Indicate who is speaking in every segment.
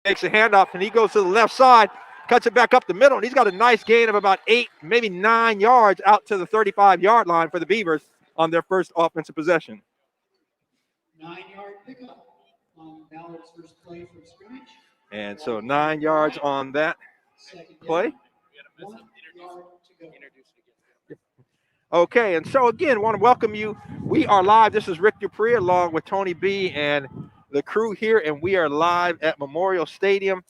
Speaker 1: Takes a handoff, and he goes to the left side, cuts it back up the middle, and he's got a nice gain of about 8, maybe 9 yards out to the 35-yard line for the Beavers on their first offensive possession.
Speaker 2: 9-yard pickup on Ballard's first play from scrimmage.
Speaker 1: And so 9 yards on that play.
Speaker 2: 1 yard to go.
Speaker 1: Okay, and so again, want to welcome you. We are live. This is Rick Dupree along with Tony B and the crew here, and we are live at Memorial Stadium,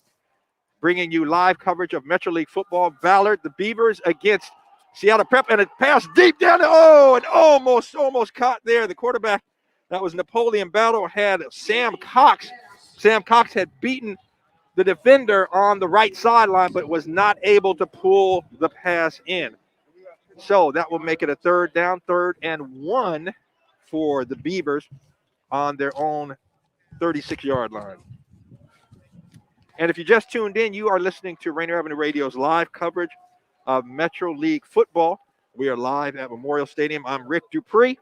Speaker 1: bringing you live coverage of Metro League football. Ballard, the Beavers against Seattle Prep, and a pass deep down. And almost caught there. The quarterback, that was Napoleon Battle, had Sam Cox. Sam Cox had beaten the defender on the right sideline, but was not able to pull the pass in. So that will make it a third down, 3rd and 1 for the Beavers on their own 36-yard line. And if you just tuned in, you are listening to Rainier Avenue Radio's live coverage of Metro League football. We are live at Memorial Stadium. I'm Rick Dupree,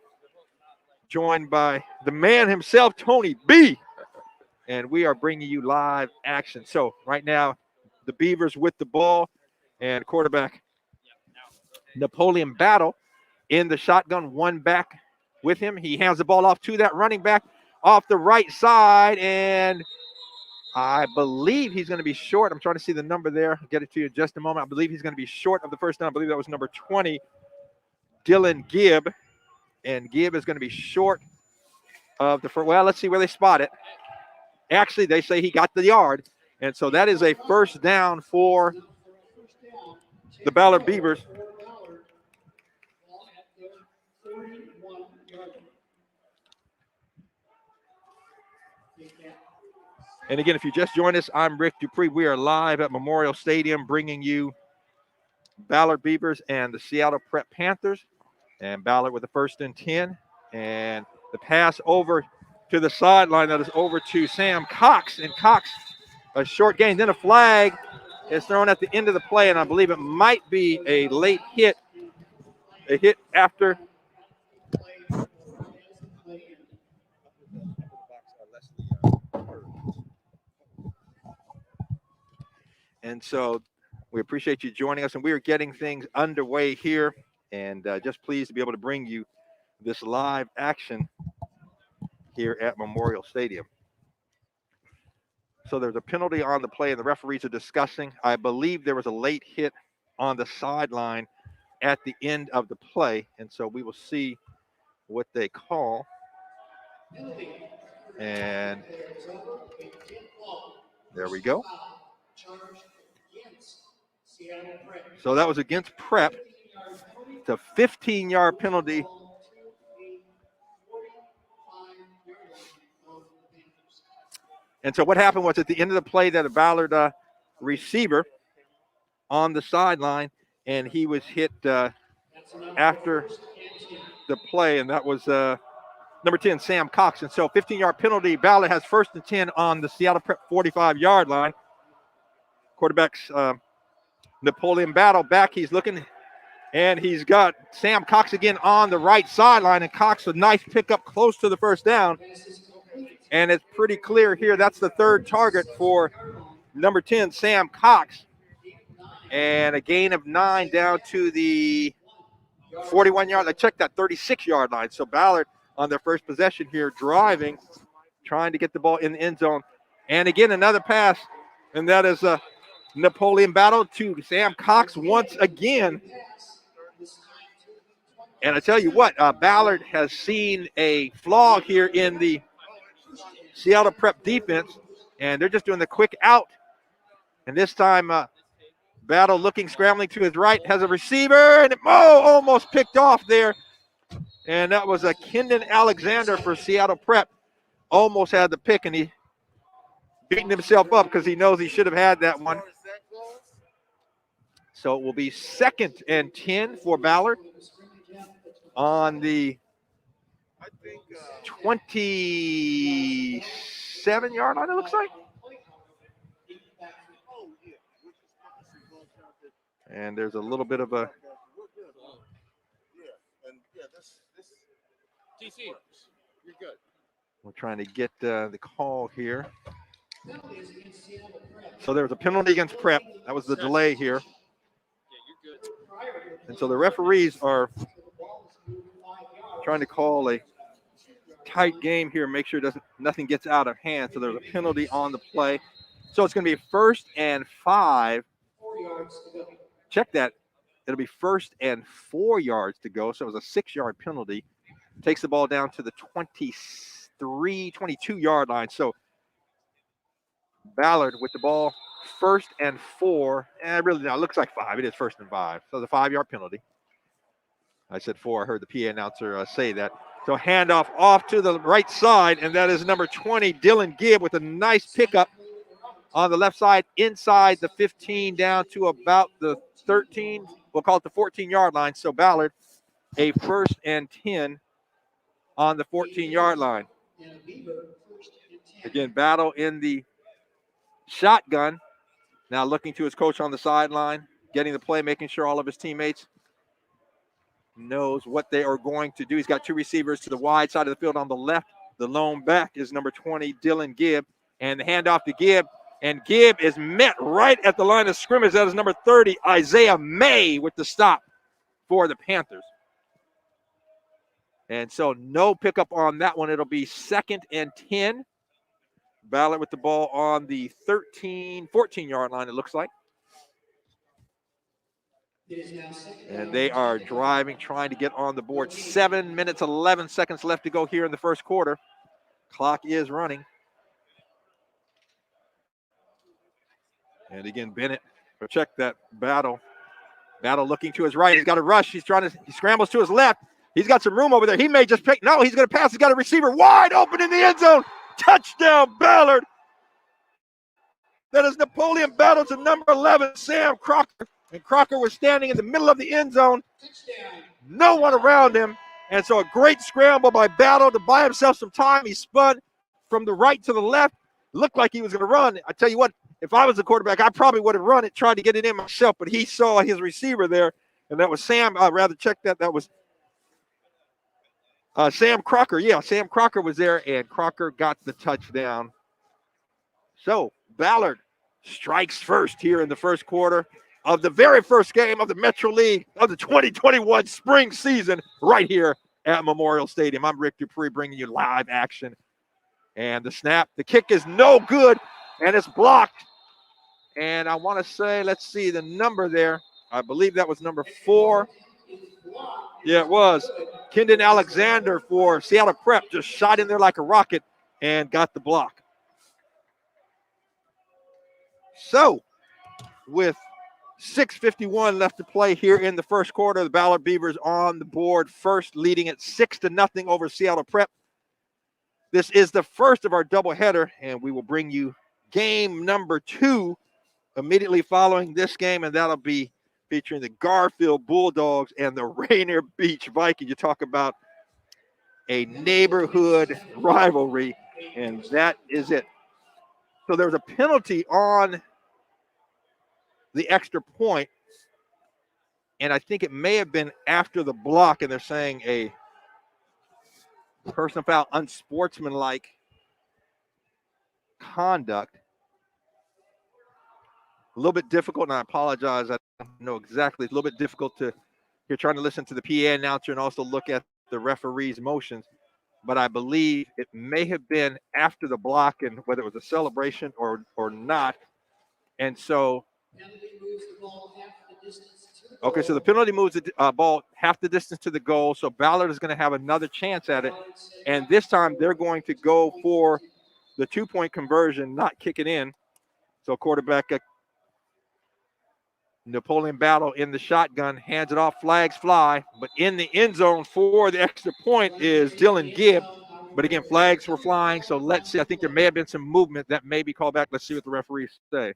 Speaker 1: joined by the man himself, Tony B. And we are bringing you live action. So right now, the Beavers with the ball, and quarterback Napoleon Battle in the shotgun, one back with him. He hands the ball off to that running back off the right side, and I believe he's going to be short. I'm trying to see the number there. I'll get it to you in just a moment. I believe he's going to be short of the first down. I believe that was number 20, Dylan Gibb, and Gibb is going to be short of the first. Well, let's see where they spot it. Actually, they say he got the yard, and so that is a first down for the Ballard Beavers. And again, if you just joined us, I'm Rick Dupree. We are live at Memorial Stadium bringing you Ballard Beavers and the Seattle Prep Panthers. And Ballard with the 1st and 10. And the pass over to the sideline, that is over to Sam Cox. And Cox, a short gain. Then a flag is thrown at the end of the play, and I believe it might be a late hit. A hit after. And so we appreciate you joining us, and we are getting things underway here, and just pleased to be able to bring you this live action here at Memorial Stadium. So there's a penalty on the play, and the referees are discussing. I believe there was a late hit on the sideline at the end of the play, and so we will see what they call. And there we go. So that was against Prep. It's a 15-yard penalty. And so what happened was at the end of the play that a Ballard receiver on the sideline, and he was hit after the play, and that was number 10, Sam Cox. And so 15-yard penalty. Ballard has 1st and 10 on the Seattle Prep 45-yard line. Quarterback's Napoleon Battle back. He's looking, and he's got Sam Cox again on the right sideline, and Cox a nice pickup close to the first down. And it's pretty clear here that's the 3rd target for number 10, Sam Cox. And a gain of 9 down to the 41-yard. I checked that 36-yard line. So Ballard on their first possession here, driving, trying to get the ball in the end zone. And again, another pass, and that is Napoleon Battle to Sam Cox once again. And I tell you what, Ballard has seen a flaw here in the Seattle Prep defense, and they're just doing the quick out. And this time, Battle looking, scrambling to his right, has a receiver, and almost picked off there. And that was a Kendon Alexander for Seattle Prep. Almost had the pick, and he beating himself up because he knows he should have had that one. So it will be 2nd and 10 for Ballard on the 27-yard line, it looks like. And there's a little bit of a
Speaker 3: TC, you're good.
Speaker 1: we're trying to get the call here.
Speaker 2: Penalty is against Seattle Prep.
Speaker 1: So there was a penalty against Prep. That was the delay here. And so the referees are trying to call a tight game here, make sure nothing gets out of hand. So there's a penalty on the play. So it's going to be 1st and 5.
Speaker 2: 4 yards to go.
Speaker 1: Check that. It'll be 1st and 4 yards to go. So it was a 6-yard penalty. Takes the ball down to the 22-yard line. So Ballard with the ball, 1st and 4. And really, no, it looks like 5. It is 1st and 5. So the 5-yard penalty. I said 4. I heard the PA announcer say that. So handoff off to the right side, and that is number 20, Dylan Gibb, with a nice pickup on the left side, inside the 15, down to about the 13. We'll call it the 14-yard line. So Ballard, a 1st and 10 on the 14-yard line. Again, Battle in the shotgun. Now looking to his coach on the sideline, getting the play, making sure all of his teammates knows what they are going to do. He's got 2 receivers to the wide side of the field on the left. The lone back is number 20, Dylan Gibb, and the handoff to Gibb. And Gibb is met right at the line of scrimmage. That is number 30, Isaiah May, with the stop for the Panthers. And so no pickup on that one. It'll be 2nd and 10. Ballard with the ball on the 14-yard line, it looks like. And they are driving, trying to get on the board. 7 minutes, 11 seconds left to go here in the first quarter. Clock is running. And again, Bennett, check that Battle. Battle looking to his right. He's got a rush. He scrambles to his left. He's got some room over there. He may just pick. No, he's going to pass. He's got a receiver wide open in the end zone. Touchdown, Ballard. That is Napoleon Battle to number 11, Sam Crocker. And Crocker was standing in the middle of the end zone. No one around him. And so a great scramble by Battle to buy himself some time. He spun from the right to the left. Looked like he was going to run. I tell you what, if I was the quarterback, I probably would have run it, tried to get it in myself. But he saw his receiver there. And that was Sam. Check that. That was Sam Crocker. Yeah, Sam Crocker was there. And Crocker got the touchdown. So Ballard strikes first here in the first quarter of the very first game of the Metro League of the 2021 spring season right here at Memorial Stadium. I'm Rick Dupree bringing you live action. And the snap, the kick is no good, and it's blocked. And I want to say, let's see the number there. I believe that was number 4. Yeah, it was. Kendon Alexander for Seattle Prep just shot in there like a rocket and got the block. So, with 6:51 left to play here in the first quarter, the Ballard Beavers on the board first, leading at 6-0 over Seattle Prep. This is the first of our doubleheader, and we will bring you game number 2 immediately following this game, and that'll be featuring the Garfield Bulldogs and the Rainier Beach Vikings. You talk about a neighborhood rivalry, and that is it. So there was a penalty on the extra point, and I think it may have been after the block, and they're saying a personal foul, unsportsmanlike conduct. A little bit difficult, and I apologize. I don't know exactly. It's a little bit difficult to, you're trying to listen to the PA announcer and also look at the referee's motions. But I believe it may have been after the block, and whether it was a celebration or not. And so, okay, so the penalty moves the ball half the distance to the goal. So Ballard is going to have another chance at it. And this time they're going to go for the 2-point conversion, not kick it in. So quarterback Napoleon Battle in the shotgun, hands it off, flags fly. But in the end zone for the extra point is Dylan Gibb. But again, flags were flying. So let's see. I think there may have been some movement that may be called back. Let's see what the referees say.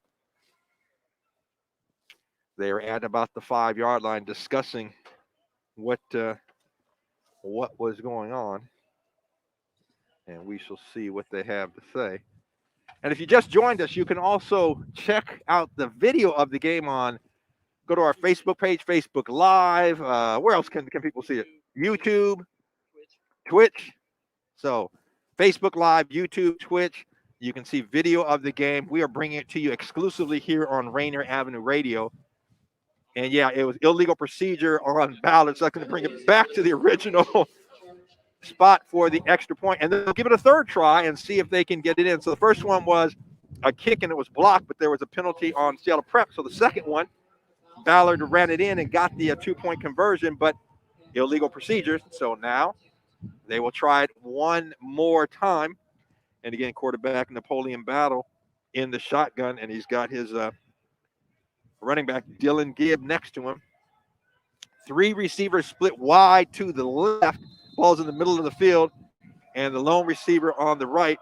Speaker 1: They are at about the 5-yard line discussing what was going on. And we shall see what they have to say. And if you just joined us, you can also check out the video of the game go to our Facebook page, Facebook Live. Where else can people see it? YouTube, Twitch. So Facebook Live, YouTube, Twitch. You can see video of the game. We are bringing it to you exclusively here on Rainier Avenue Radio. And yeah, it was illegal procedure on Ballard, so I'm going to bring it back to the original spot for the extra point, and then they'll give it a third try and see if they can get it in. So the first one was a kick and it was blocked, but there was a penalty on Seattle Prep. So the second one, Ballard ran it in and got the 2-point conversion, but illegal procedures. So now they will try it one more time. And again, quarterback Napoleon Battle in the shotgun, and he's got his running back Dylan Gibbs next to him. 3 receivers split wide to the left. Ball's in the middle of the field, and the lone receiver on the right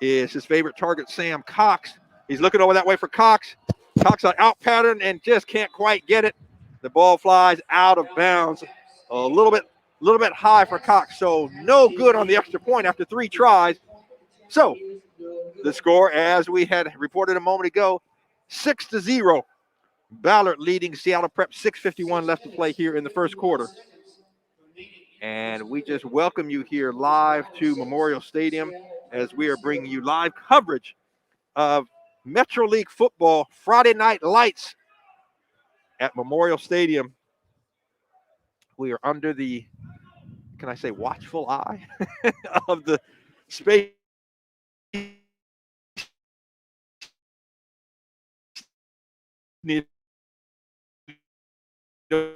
Speaker 1: is his favorite target, Sam Cox. He's looking over that way for Cox. Cox on out pattern and just can't quite get it. The ball flies out of bounds a little bit high for Cox. So no good on the extra point after 3 tries. So the score, as we had reported a moment ago, 6-0. Ballard leading Seattle Prep, 6:51 left to play here in the first quarter. And we just welcome you here live to Memorial Stadium as we are bringing you live coverage of Metro League football Friday Night Lights at Memorial Stadium. We are under the, can I say, watchful eye of the space need a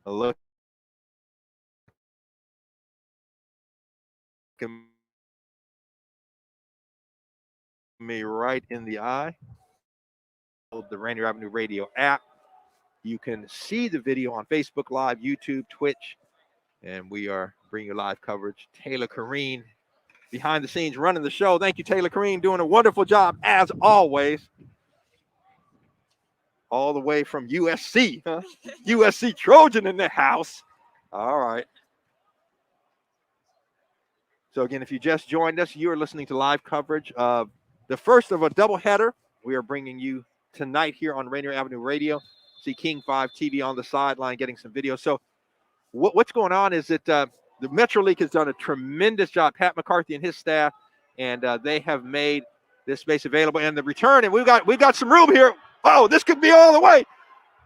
Speaker 1: look me right in the eye. The Rainier Avenue Radio app. You can see the video on Facebook Live, YouTube, Twitch, and we are bringing you live coverage. Taylor Kareen behind the scenes running the show. Thank you, Taylor Kareen, doing a wonderful job as always. All the way from USC, huh? USC Trojan in the house. All right. So again, if you just joined us, you are listening to live coverage of the first of a doubleheader we are bringing you tonight here on Rainier Avenue Radio. See King 5 TV on the sideline getting some video. So what's going on is that the Metro League has done a tremendous job, Pat McCarthy and his staff, and they have made this space available. And the return, and we've got some room here. Oh, this could be all the way.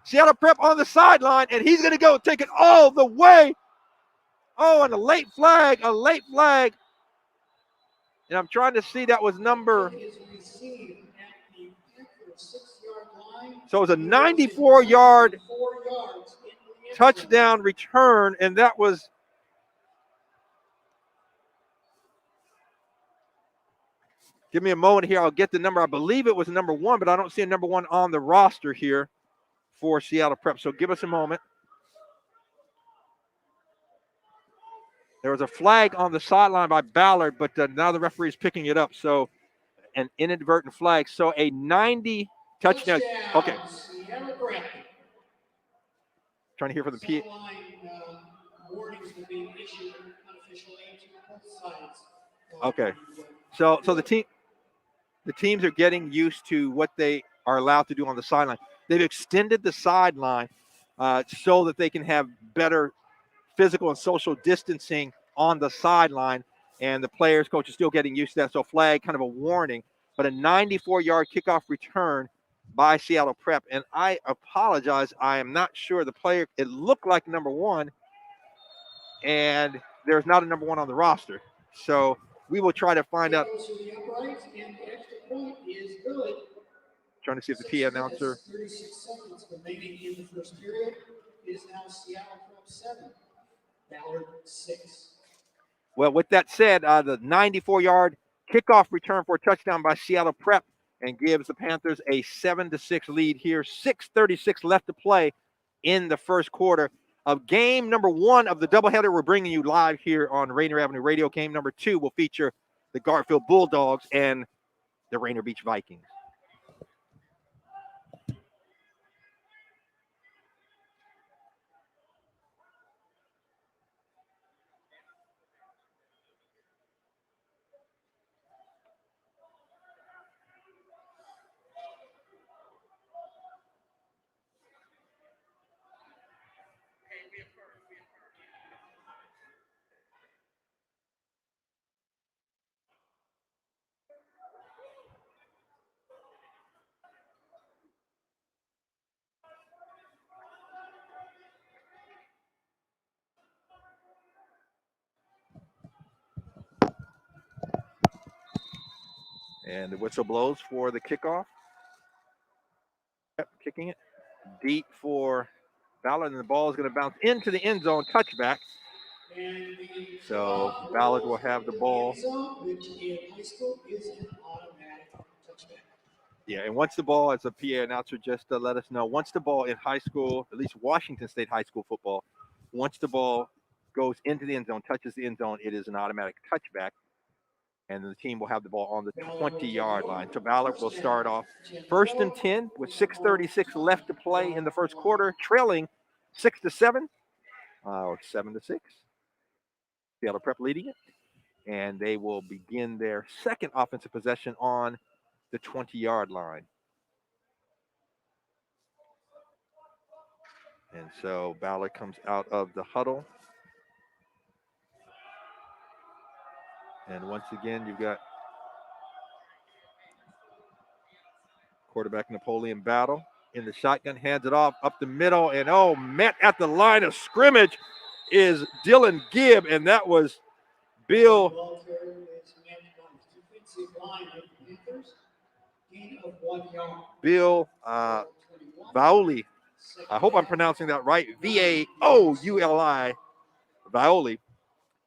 Speaker 1: Seattle Prep on the sideline, and he's going to go take it all the way. Oh, and a late flag. And I'm trying to see, that was number. So it was a 94-yard touchdown return, and that was. Give me a moment here. I'll get the number. I believe it was number 1, but I don't see a number 1 on the roster here for Seattle Prep. So give us a moment. There was a flag on the sideline by Ballard, but now the referee is picking it up. So an inadvertent flag. So a 90 touchdown. Okay. Trying to hear from the P. Okay. So the teams are getting used to what they are allowed to do on the sideline. They've extended the sideline so that they can have better physical and social distancing on the sideline, and the players, coach is still getting used to that. So flag, kind of a warning, but a 94-yard kickoff return by Seattle Prep. And I apologize, I am not sure the player, it looked like number 1, and there's not a number 1 on the roster. So we will try to find out. Trying to see if the P announcer.
Speaker 2: 36 seconds remaining in the first period. Is now Seattle Prep 7, Ballard 6.
Speaker 1: Well, with that said, the 94-yard kickoff return for a touchdown by Seattle Prep and gives the Panthers a 7-6 lead here. 6:36 left to play in the first quarter of game number 1 of the doubleheader. We're bringing you live here on Rainier Avenue Radio. Game number 2 will feature the Garfield Bulldogs and the Rainier Beach Vikings. And the whistle blows for the kickoff. Yep, kicking it deep for Ballard, and the ball is going to bounce into the end zone, touchback. So Ballard will have the ball.
Speaker 2: Which in high school is an automatic touchback.
Speaker 1: Yeah, and once the ball, as a PA announcer just to let us know, once the ball in high school, at least Washington State high school football, once the ball goes into the end zone, touches the end zone, it is an automatic touchback. And the team will have the ball on the 20-yard line. So Ballard will start off 1st and 10 with 6:36 left to play in the first quarter, trailing 6-7 or 7-6. Seattle Prep leading it. And they will begin their second offensive possession on the 20-yard line. And so Ballard comes out of the huddle. And once again, you've got quarterback Napoleon Battle in the shotgun, hands it off up the middle, and met at the line of scrimmage is Dylan Gibb, and that was Bill. Bill Vauli. I hope I'm pronouncing that right. Vaouli. Vauli.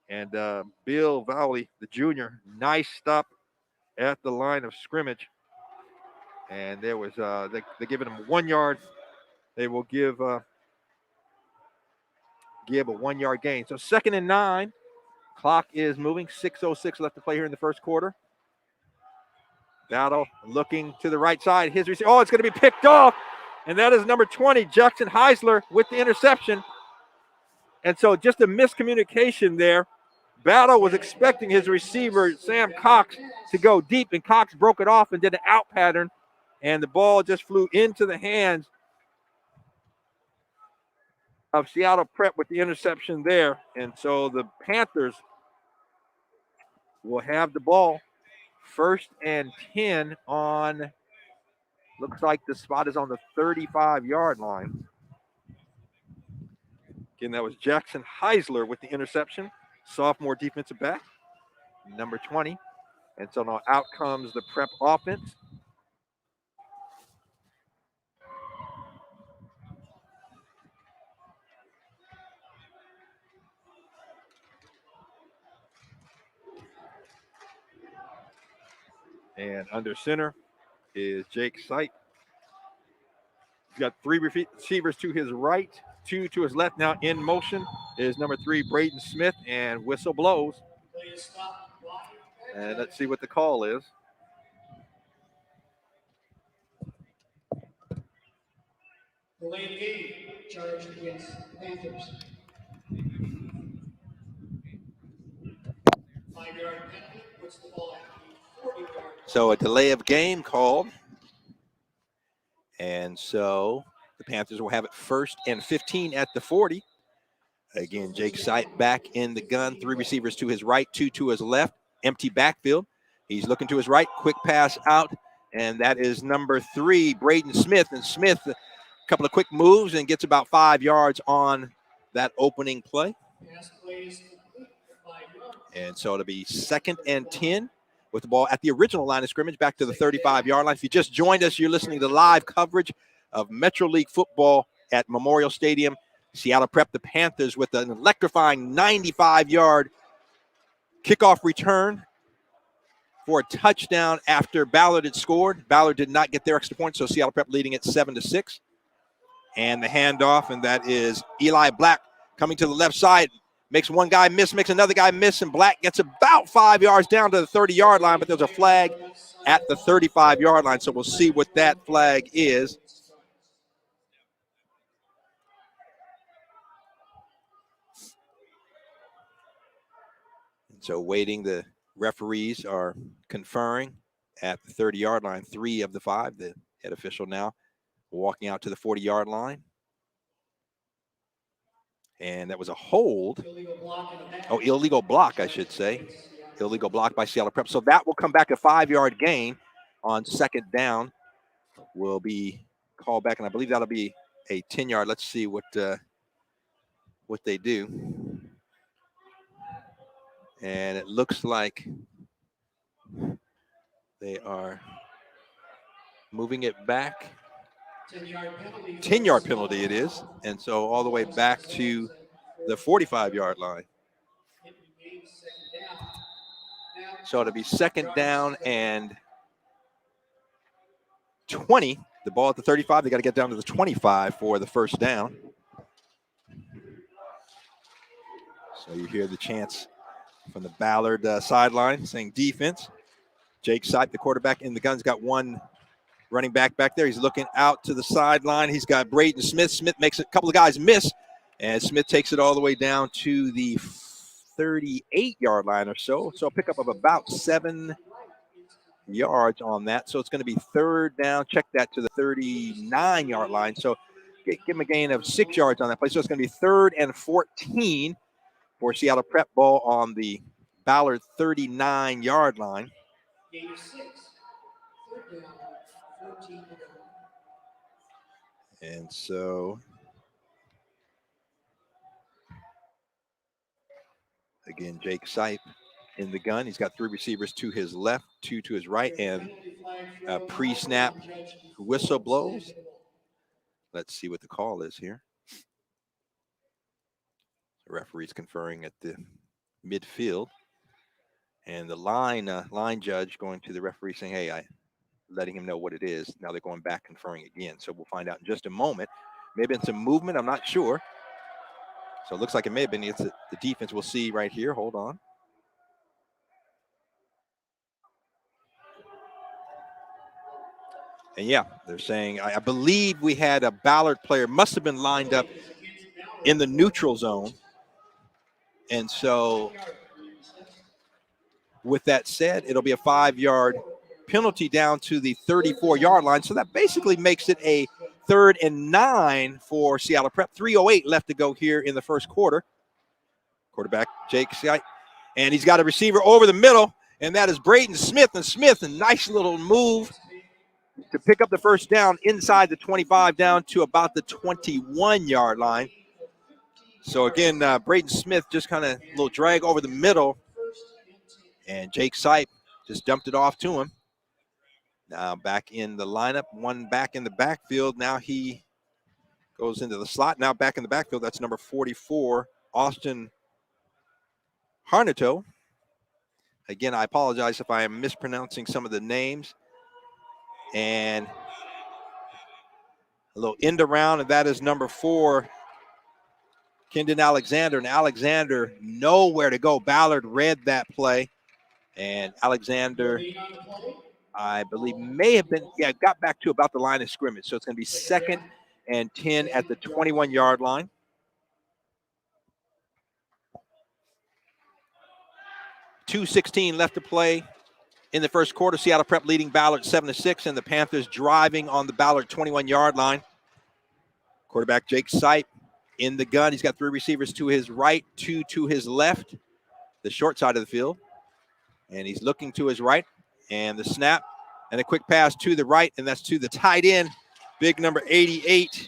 Speaker 1: And Bill Vauli, the junior, nice stop at the line of scrimmage. And there was, they're giving him 1 yard. They will give Gibb a 1 yard gain. So 2nd and 9. Clock is moving. 6:06 left to play here in the first quarter. Battle looking to the right side. His receiver. Oh, it's going to be picked off. And that is number 20, Jackson Heisler, with the interception. And so just a miscommunication there. Battle was expecting his receiver, Sam Cox, to go deep, and Cox broke it off and did an out pattern. And the ball just flew into the hands of Seattle Prep with the interception there. And so the Panthers will have the ball 1st and 10 on, looks like the spot is on the 35-yard line. Again, that was Jackson Heisler with the interception, sophomore defensive back, number 20. And so now out comes the Prep offense. And under center is Jake Sight. He's got 3 receivers to his right, 2 to his left. Now in motion is number 3, Braden Smith, and whistle blows. And let's see what the call is.
Speaker 2: Delayed game charge against Panthers. 5-yard penalty puts the ball at the 40-yard.
Speaker 1: So a delay of game called. And so the Panthers will have it 1st and 15 at the 40. Again, Jake Sight back in the gun. 3 receivers to his right, 2 to his left. Empty backfield. He's looking to his right. Quick pass out. And that is number 3, Braden Smith. And Smith, a couple of quick moves and gets about 5 yards on that opening play. And so it'll be 2nd and 10 with the ball at the original line of scrimmage, back to the 35-yard line. If you just joined us, you're listening to live coverage of Metro League football at Memorial Stadium. Seattle Prep the Panthers with an electrifying 95-yard kickoff return for a touchdown after Ballard had scored. Ballard did not get their extra point, so Seattle Prep leading it 7-6. And the handoff, and that is Eli Black coming to the left side. Makes one guy miss, makes another guy miss, and Black gets about 5 yards down to the 30-yard line, but there's a flag at the 35-yard line, so we'll see what that flag is. So waiting, the referees are conferring at the 30-yard line. 3 of the 5, the head official now walking out to the 40-yard line. And that was a hold. Illegal block, I should say. Illegal block by Seattle Prep. So that will come back a 5-yard gain on 2nd down. Will be called back, and I believe that'll be a 10-yard. Let's see what they do. And it looks like They are moving it back.
Speaker 2: 10-yard
Speaker 1: 10-yard penalty it is. And so all the way back to the 45-yard line. So it'll be second down and 20. The ball at the 35. They got to get down to the 25 for the first down. So you hear the chants from the Ballard sideline saying defense. Jake Sipe, the quarterback in the gun's got one running back there. He's looking out to the sideline. He's got Braden Smith. Smith makes a couple of guys miss, and Smith takes it all the way down to the 38-yard line or so. So a pickup of about 7 yards on that. So it's going to be third down. Check that to the 39-yard line. So give him a gain of 6 yards on that play. So it's going to be 3rd and 14 for Seattle Prep ball on the Ballard 39-yard line.
Speaker 2: Gain of 6. 3rd down, 14 to go.
Speaker 1: And so again, Jake Sipe in the gun. He's got 3 receivers to his left, 2 to his right, and pre-snap whistle blows. Let's see what the call is here. The referee's conferring at the midfield, and the line judge going to the referee saying, "Hey, letting him know what it is." Now they're going back conferring again, so we'll find out in just a moment. Maybe it's some movement. I'm not sure. So it looks like it may have been. It's the defense. We'll see right here. Hold on. And yeah, they're saying, I believe we had a Ballard player, must have been lined up in the neutral zone. And so with that said, it'll be a 5-yard penalty down to the 34-yard line. So that basically makes it a 3rd and 9 for Seattle Prep. 3:08 left to go here in the first quarter. Quarterback Jake Sipe, and he's got a receiver over the middle, and that is Braden Smith. And Smith, a nice little move to pick up the first down inside the 25 down to about the 21-yard line. So again, Braden Smith just kind of a little drag over the middle, and Jake Sipe just dumped it off to him. Now back in the lineup, one back in the backfield. Now he goes into the slot. Now back in the backfield, that's number 44, Austin Harnato. Again, I apologize if I am mispronouncing some of the names. And a little end around, and that is number 4, Kendon Alexander. And Alexander nowhere to go. Ballard read that play, and Alexander, I believe, may have been, got back to about the line of scrimmage. So it's going to be 2nd and 10 at the 21-yard line. .2:16 left to play in the first quarter. Seattle Prep leading Ballard 7-6, and the Panthers driving on the Ballard 21-yard line. Quarterback Jake Sipe in the gun. He's got 3 receivers to his right, 2 to his left, the short side of the field. And he's looking to his right, and the snap, and a quick pass to the right, and that's to the tight end, big number 88.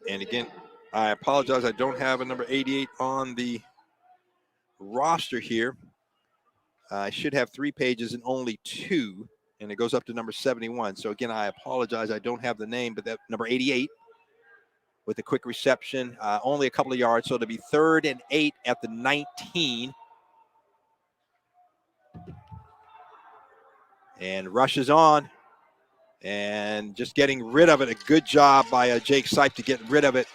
Speaker 1: And again, I apologize. I don't have a number 88 on the roster here. I should have 3 pages and only 2, and it goes up to number 71. So again, I apologize. I don't have the name, but that number 88 with a quick reception, only a couple of yards. So it'll be 3rd and 8 at the 19. And rushes on. And just getting rid of it. A good job by Jake Sipe to get rid of it.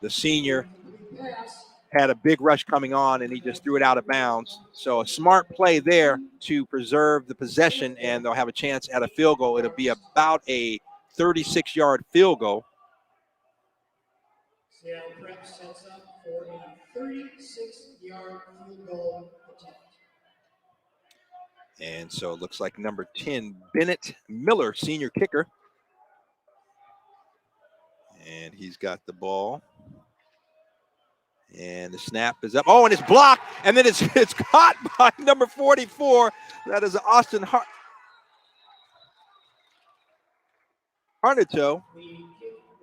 Speaker 1: The senior had a big rush coming on, and he just threw it out of bounds. So a smart play there to preserve the possession, and they'll have a chance at a field goal. It'll be about a 36-yard field goal.
Speaker 2: Seattle Prep sets up for a 36-yard field goal attempt.
Speaker 1: And so it looks like number 10, Bennett Miller, senior kicker. And he's got the ball. And the snap is up. Oh, and it's blocked. And then it's caught by number 44. That is Austin Harnato.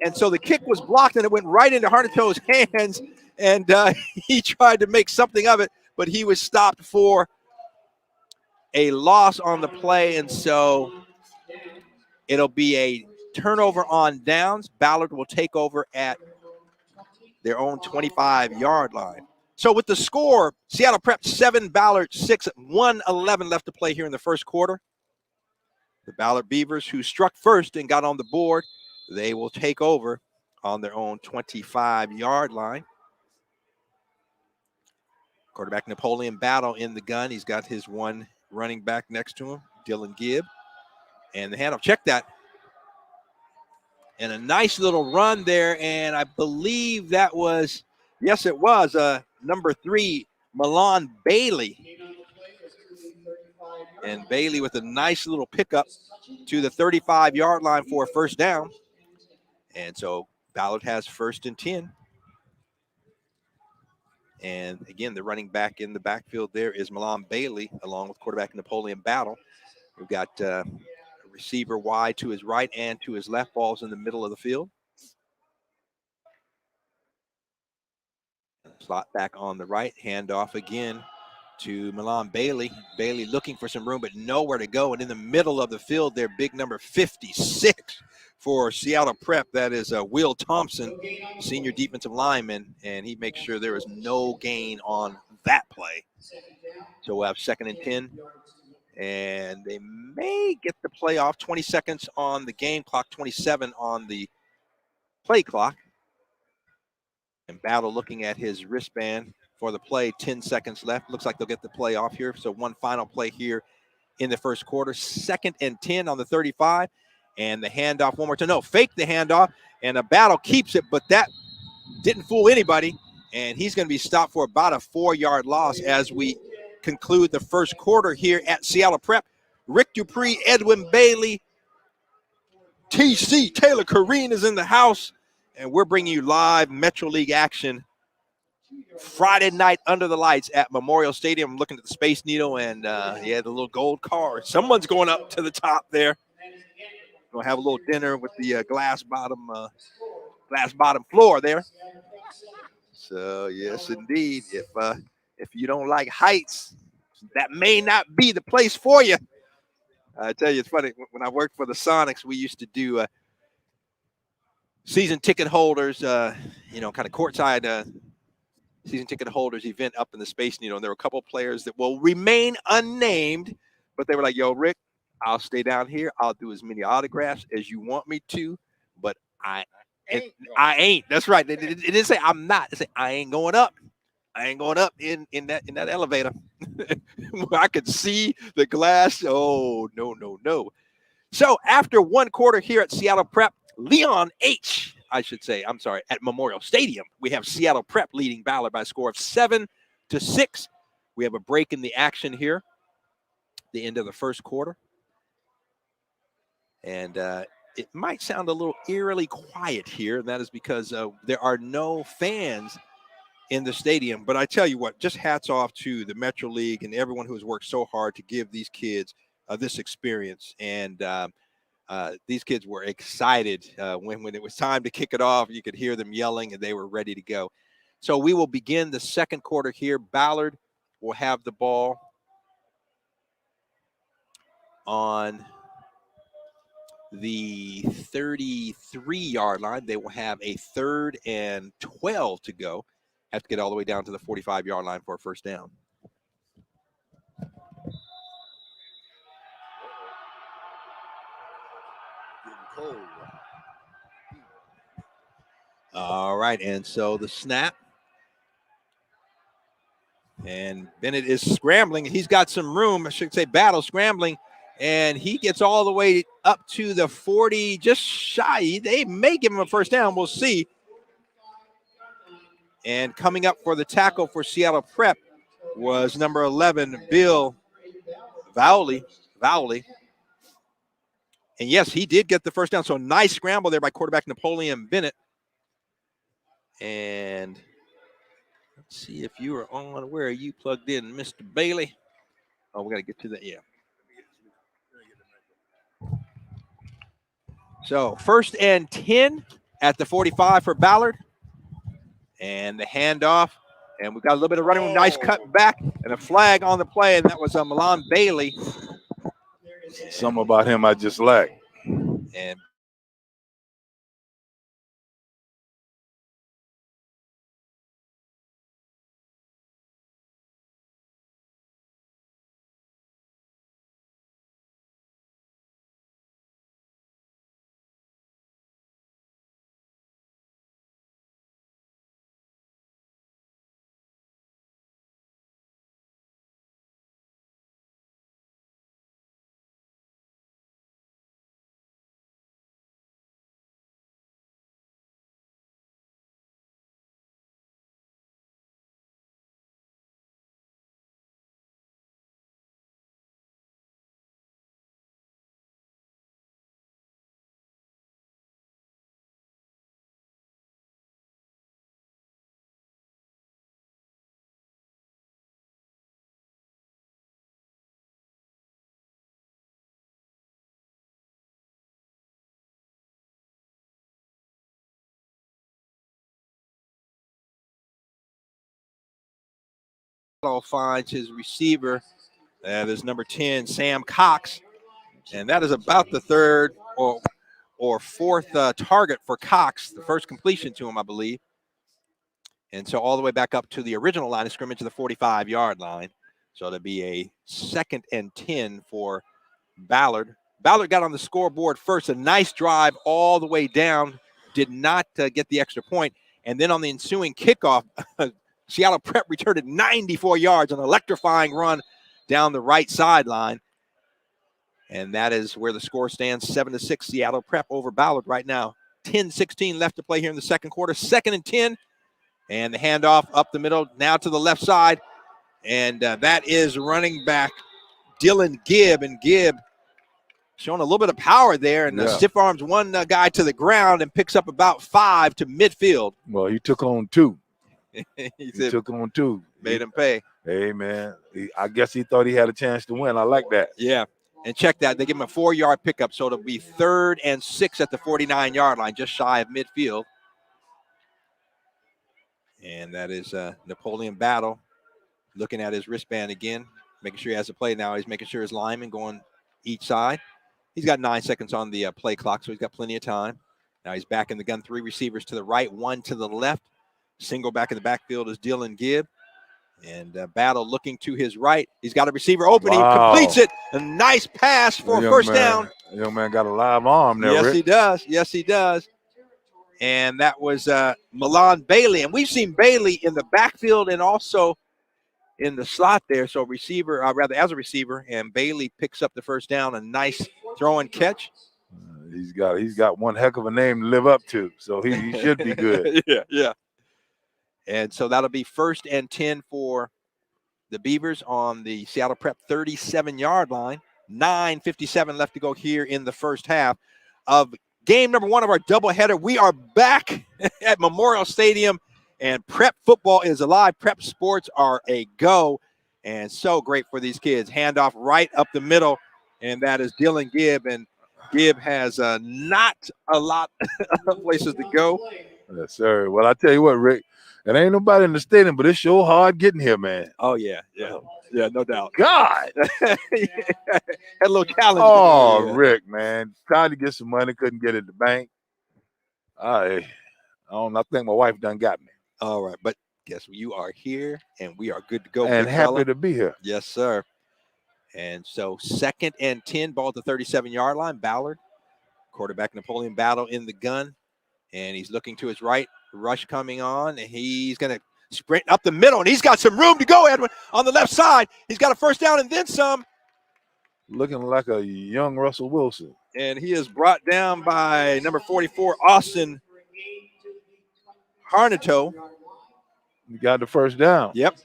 Speaker 1: And so the kick was blocked, and it went right into Harnato's hands. and he tried to make something of it, but he was stopped for a loss on the play, and so it'll be a turnover on downs. Ballard will take over at their own 25-yard line. So with the score, Seattle Prep 7, Ballard 6, 1:11 left to play here in the first quarter. The Ballard Beavers, who struck first and got on the board, they will take over on their own 25-yard line. Quarterback Napoleon Battle in the gun. He's got his one running back next to him, Dylan Gibb. And the handoff, check that. And a nice little run there, and I believe that was, yes, it was, number 3, Milan Bailey. And Bailey with a nice little pickup to the 35-yard line for a first down. And so Ballard has 1st and 10. And again, the running back in the backfield there is Milan Bailey, along with quarterback Napoleon Battle. We've got a receiver wide to his right and to his left, balls in the middle of the field. Slot back on the right, handoff again to Milan Bailey. Bailey looking for some room, but nowhere to go. And in the middle of the field there, big number 56 for Seattle Prep. That is Will Thompson, senior defensive lineman, and he makes sure there is no gain on that play. So we'll have 2nd and 10. And they may get the play off. 20 seconds on the game clock, 27 on the play clock. And Battle looking at his wristband for the play, 10 seconds left. Looks like they'll get the play off here. So one final play here in the first quarter. 2nd and 10 on the 35. And the handoff one more time. No, fake the handoff. And a Battle keeps it, but that didn't fool anybody. And he's going to be stopped for about a 4-yard loss as we conclude the first quarter here at Seattle Prep. Rick Dupree, Edwin Bailey, TC, Taylor Kareen is in the house. And we're bringing you live Metro League action Friday night under the lights at Memorial Stadium. I'm looking at the Space Needle and the little gold car. Someone's going up to the top there. Going to have a little dinner with the glass bottom floor there. So yes, indeed. If you don't like heights, that may not be the place for you. I tell you, it's funny. When I worked for the Sonics, we used to do season ticket holders, kind of courtside season ticket holders event up in the Space Needle. And there were a couple of players that will remain unnamed, but they were like, yo, Rick, I'll stay down here. I'll do as many autographs as you want me to, but I ain't. That's right. It didn't say I'm not. It said I ain't going up. I ain't going up in that elevator. Where I could see the glass. Oh, no. So after one quarter here at Seattle Prep, at Memorial Stadium, we have Seattle Prep leading Ballard by a score of 7-6. We have a break in the action here, the end of the first quarter. And it might sound a little eerily quiet here, and that is because there are no fans in the stadium. But I tell you what, just hats off to the Metro League and everyone who has worked so hard to give these kids this experience. And these kids were excited when it was time to kick it off. You could hear them yelling, and they were ready to go. So we will begin the second quarter here. Ballard will have the ball on the 33-yard line. They will have a 3rd and 12 to go. Have to get all the way down to the 45-yard line for a first down. All right, and so the snap. And Bennett is scrambling. He's got some room. I should say Battle scrambling. And he gets all the way up to the 40, just shy. They may give him a first down. We'll see. And coming up for the tackle for Seattle Prep was number 11, Bill Vowley. And yes, he did get the first down. So nice scramble there by quarterback Napoleon Bennett. And let's see if you are on. Where are you plugged in, Mr. Bailey? Oh, we got to get to that. Yeah. So 1st and 10 at the 45 for Ballard. And the handoff. And we got a little bit of running room. Nice cut back and a flag on the play. And that was Milan Bailey.
Speaker 3: Something about him I just like.
Speaker 1: And finds his receiver. That is number 10, Sam Cox. And that is about the third or fourth target for Cox, the first completion to him, I believe. And so all the way back up to the original line of scrimmage to the 45-yard line. So it'll be a 2nd and 10 for Ballard. Ballard got on the scoreboard first. A nice drive all the way down. Did not get the extra point. And then on the ensuing kickoff, Seattle Prep returned it 94 yards, an electrifying run down the right sideline. And that is where the score stands, 7-6, Seattle Prep over Ballard right now. 10-16 left to play here in the second quarter. 2nd and 10. And the handoff up the middle, now to the left side. And that is running back Dylan Gibb. And Gibb showing a little bit of power there. And stiff arms one guy to the ground and picks up about 5 to midfield.
Speaker 3: Well, he took on 2.
Speaker 1: he
Speaker 3: took on 2.
Speaker 1: Made him pay.
Speaker 3: Hey, man. I guess he thought he had a chance to win. I like that.
Speaker 1: Yeah. And check that. They give him a 4-yard pickup. So it'll be 3rd and 6 at the 49-yard line, just shy of midfield. And that is Napoleon Battle looking at his wristband again, making sure he has a play now. He's making sure his lineman going each side. He's got 9 seconds on the play clock, so he's got plenty of time. Now he's back in the gun. 3 receivers to the right, 1 to the left. Single back in the backfield is Dylan Gibb. And Battle looking to his right. He's got a receiver open.
Speaker 3: Wow.
Speaker 1: He completes it. A nice pass for a first down.
Speaker 3: The young man got a live arm there,
Speaker 1: Yes,
Speaker 3: Rick.
Speaker 1: he does. Yes, he does. And that was Milan Bailey. And we've seen Bailey in the backfield and also in the slot there. So receiver, as a receiver, and Bailey picks up the first down. A nice throw and catch.
Speaker 3: He's got one heck of a name to live up to. So he should be good.
Speaker 1: Yeah. And so that'll be 1st and 10 for the Beavers on the Seattle Prep 37-yard line. 9:57 left to go here in the first half of game number 1 of our doubleheader. We are back at Memorial Stadium, and Prep football is alive. Prep sports are a go, and so great for these kids. Handoff right up the middle, and that is Dylan Gibb. And Gibb has not a lot of places to go.
Speaker 3: Yes, sir. Well, I tell you what, Rick, it ain't nobody in the stadium, but it's sure hard getting here, man.
Speaker 1: Oh, yeah, no doubt.
Speaker 3: God.
Speaker 1: Had a little challenge.
Speaker 3: Oh, Rick, man. Tried to get some money, couldn't get it at the bank. I think my wife done got me.
Speaker 1: All right, but guess you are here, and we are good to go.
Speaker 3: And happy to be here.
Speaker 1: Yes, sir. And so 2nd and 10, ball at the 37-yard line. Ballard, quarterback Napoleon Battle in the gun, and he's looking to his right. Rush coming on, and he's going to sprint up the middle, and he's got some room to go, Edwin, on the left side. He's got a first down and then some.
Speaker 3: Looking like a young Russell Wilson.
Speaker 1: And he is brought down by number 44, Austin Harnato.
Speaker 3: You got the first down.
Speaker 1: Yep.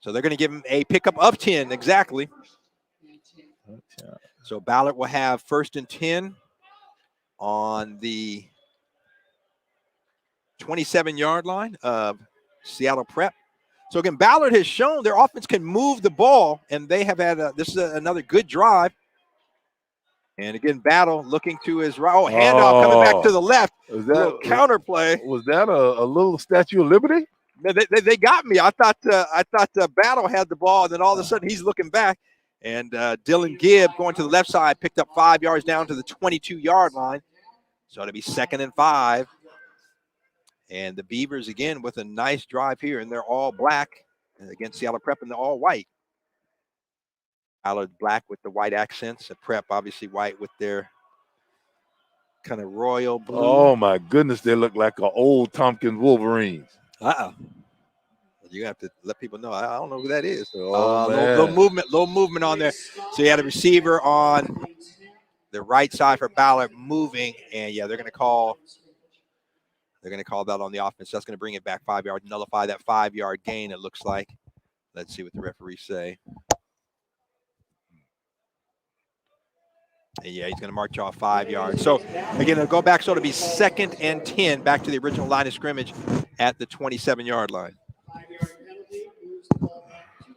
Speaker 1: So they're going to give him a pickup of 10, exactly. So Ballard will have 1st and 10 on the 27-yard line of Seattle Prep. So again, Ballard has shown their offense can move the ball, and they have had this is another good drive. And again, Battle looking to his right. Oh, handoff coming back to the left.
Speaker 3: Was
Speaker 1: A little counter play.
Speaker 3: Was that a little Statue of Liberty?
Speaker 1: They got me. I thought Battle had the ball, and then all of a sudden he's looking back. And Dylan Gibbs going to the left side, picked up 5 yards down to the 22-yard line. So it'll be 2nd and 5. And the Beavers, again, with a nice drive here, and they're all black against Seattle Prep in the all white. Ballard black with the white accents, and Prep obviously white with their kind of royal blue.
Speaker 3: Oh, my goodness. They look like an old Tompkins Wolverines.
Speaker 1: You have to let people know. I don't know who that is.
Speaker 3: Oh,
Speaker 1: Little movement on there. So you had a receiver on the right side for Ballard moving, and yeah, they're going to call that on the offense. That's going to bring it back 5 yards, nullify that 5-yard gain. It looks like. Let's see what the referees say. And yeah, he's going to march off 5 yards. So again, it'll go back. So it'll be 2nd and 10, back to the original line of scrimmage at the 27-yard line.
Speaker 2: 5-yard penalty moves the ball back to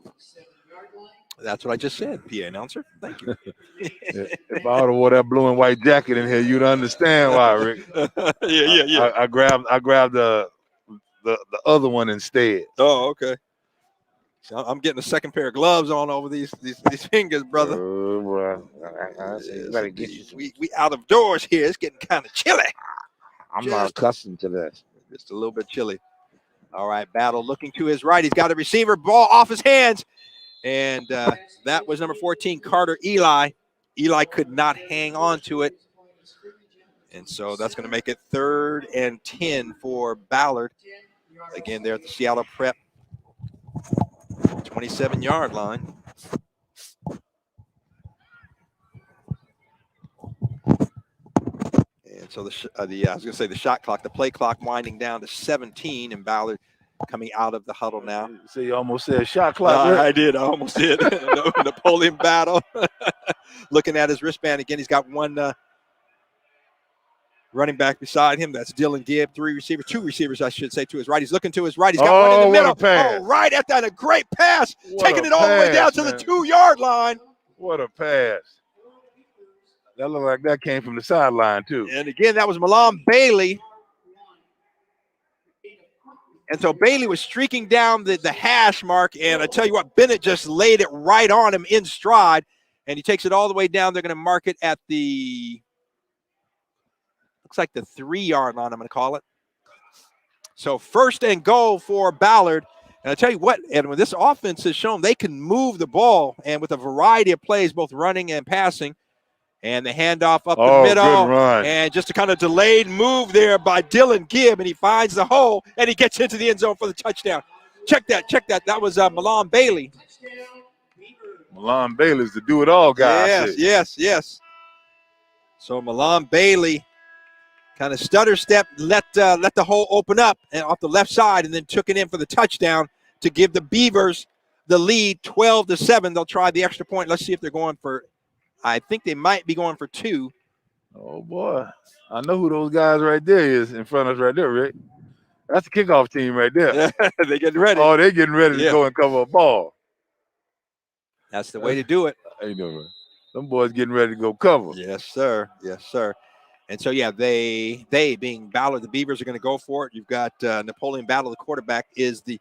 Speaker 2: the 27-yard line.
Speaker 1: That's what I just said, PA announcer. Thank you.
Speaker 3: If I would have wore that blue and white jacket in here, you'd understand why, Rick.
Speaker 1: Yeah.
Speaker 3: I grabbed the other one instead.
Speaker 1: Oh, okay. So I'm getting a second pair of gloves on over these fingers, brother.
Speaker 3: Well,
Speaker 1: Yes,
Speaker 3: better get you some.
Speaker 1: we out of doors here. It's getting kind of chilly.
Speaker 3: I'm not accustomed to this.
Speaker 1: Just a little bit chilly. All right, Battle looking to his right. He's got a receiver, ball off his hands. And that was number 14, Carter Eli. Eli could not hang on to it. And so that's going to make it 3rd and 10 for Ballard. Again, they're at the Seattle Prep 27-yard line. And so the shot clock, the play clock winding down to 17, and Ballard coming out of the huddle now.
Speaker 3: So you almost said shot clock.
Speaker 1: I did. I almost did. Napoleon Battle. Looking at his wristband again. He's got one running back beside him. That's Dylan Gibb. Two receivers, I should say, to his right. He's looking to his right. He's got one in the middle.
Speaker 3: What a pass.
Speaker 1: Oh, right at that. A great pass.
Speaker 3: What
Speaker 1: Taking
Speaker 3: a
Speaker 1: it all the way down
Speaker 3: pass,
Speaker 1: to the
Speaker 3: man.
Speaker 1: 2-yard line.
Speaker 3: What a pass. That looked like that came from the sideline, too.
Speaker 1: And again, that was Milan Bailey. And so Bailey was streaking down the hash mark, and I tell you what, Bennett just laid it right on him in stride, and he takes it all the way down. They're going to mark it at looks like the 3-yard line, I'm going to call it. So 1st and goal for Ballard. And I tell you what, Edwin, this offense has shown they can move the ball, and with a variety of plays, both running and passing. And the handoff up the middle.
Speaker 3: Good run.
Speaker 1: And just a kind of delayed move there by Dylan Gibb, and he finds the hole, and he gets into the end zone for the touchdown. Check that. That was Milan Bailey.
Speaker 3: Milan Bailey's the do-it-all guy.
Speaker 1: Yes. So Milan Bailey kind of stutter step, let the hole open up and off the left side, and then took it in for the touchdown to give the Beavers the lead 12-7. They'll try the extra point. Let's see if they're going for – I think they might be going for 2.
Speaker 3: Oh, boy. I know who those guys right there is in front of us right there, Rick. That's the kickoff team right there.
Speaker 1: They're getting ready.
Speaker 3: Oh, they're getting ready to go and cover a ball.
Speaker 1: That's the way to do it.
Speaker 3: How you doing, man? Them boys getting ready to go cover.
Speaker 1: Yes, sir. And so, yeah, they being Ballard, the Beavers are going to go for it. You've got Napoleon Battle, the quarterback, is the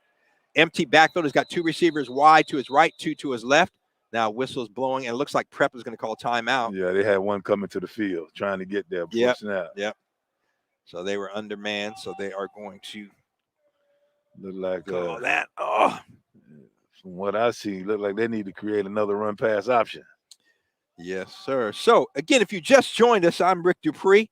Speaker 1: empty backfield. He's got 2 receivers wide to his right, 2 to his left. Now whistle's blowing, and it looks like Prep is going to call timeout.
Speaker 3: Yeah, they had one coming to the field trying to get there before snap.
Speaker 1: Yep. So they were undermanned, so they are going to
Speaker 3: look like
Speaker 1: call that. Oh.
Speaker 3: From what I see, look like they need to create another run-pass option.
Speaker 1: Yes, sir. So, again, if you just joined us, I'm Rick Dupree.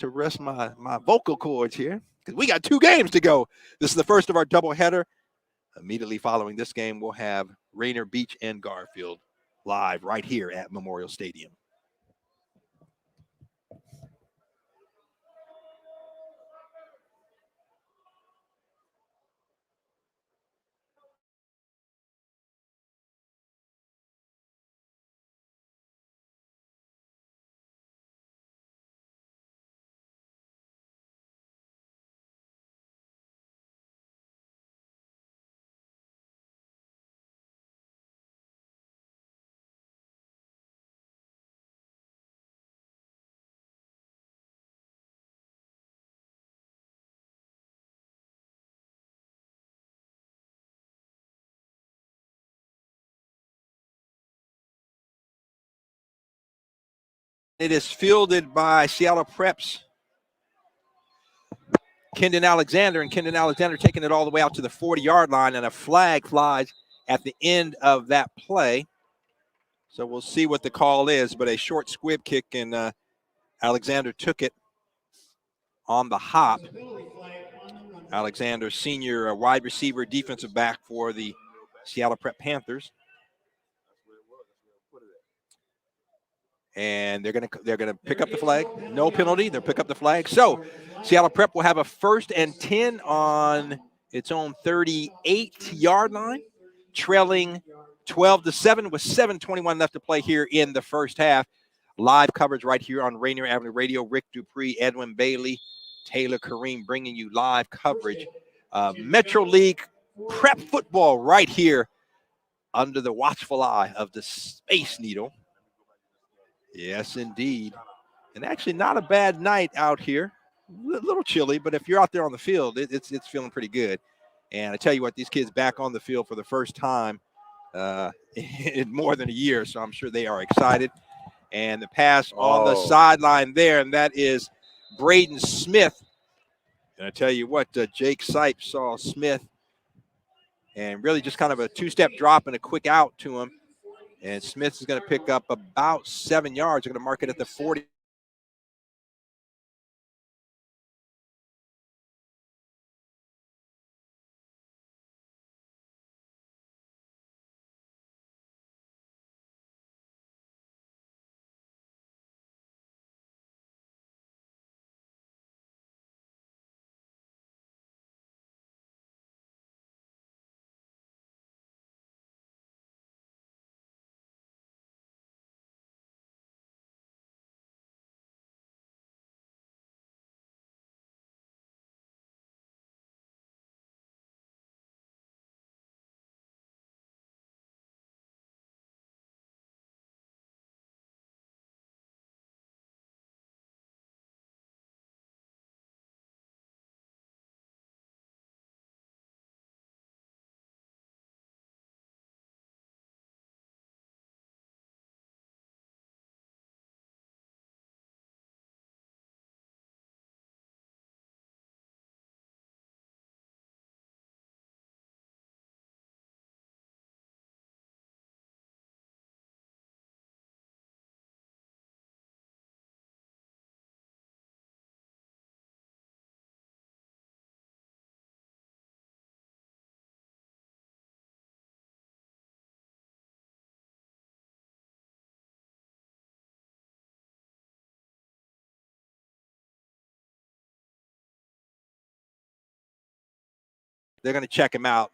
Speaker 1: to rest my vocal cords here because we got 2 games to go. This is the first of our doubleheader. Immediately following this game, we'll have Rainier Beach and Garfield live right here at Memorial Stadium. It is fielded by Seattle Prep's Kendon Alexander, and Kendon Alexander taking it all the way out to the 40-yard line, and a flag flies at the end of that play. So we'll see what the call is, but a short squib kick, and Alexander took it on the hop. Alexander, senior wide receiver, defensive back for the Seattle Prep Panthers. And they're gonna pick up the flag. No penalty. They'll pick up the flag. So Seattle Prep will have a 1st and 10 on its own 38-yard line, trailing 12-7 with 7:21 left to play here in the first half. Live coverage right here on Rainier Avenue Radio. Rick Dupree, Edwin Bailey, Taylor Kareem bringing you live coverage. Metro League Prep football right here under the watchful eye of the Space Needle. Yes, indeed. And actually not a bad night out here. A little chilly, but if you're out there on the field, it's feeling pretty good. And I tell you what, these kids back on the field for the first time in more than a year, so I'm sure they are excited. And the pass on the sideline there, and that is Braden Smith. And I tell you what, Jake Sipes saw Smith and really just kind of a 2-step drop and a quick out to him. And Smith is going to pick up about 7 yards. They're going to mark it at the 40. They're going to check him out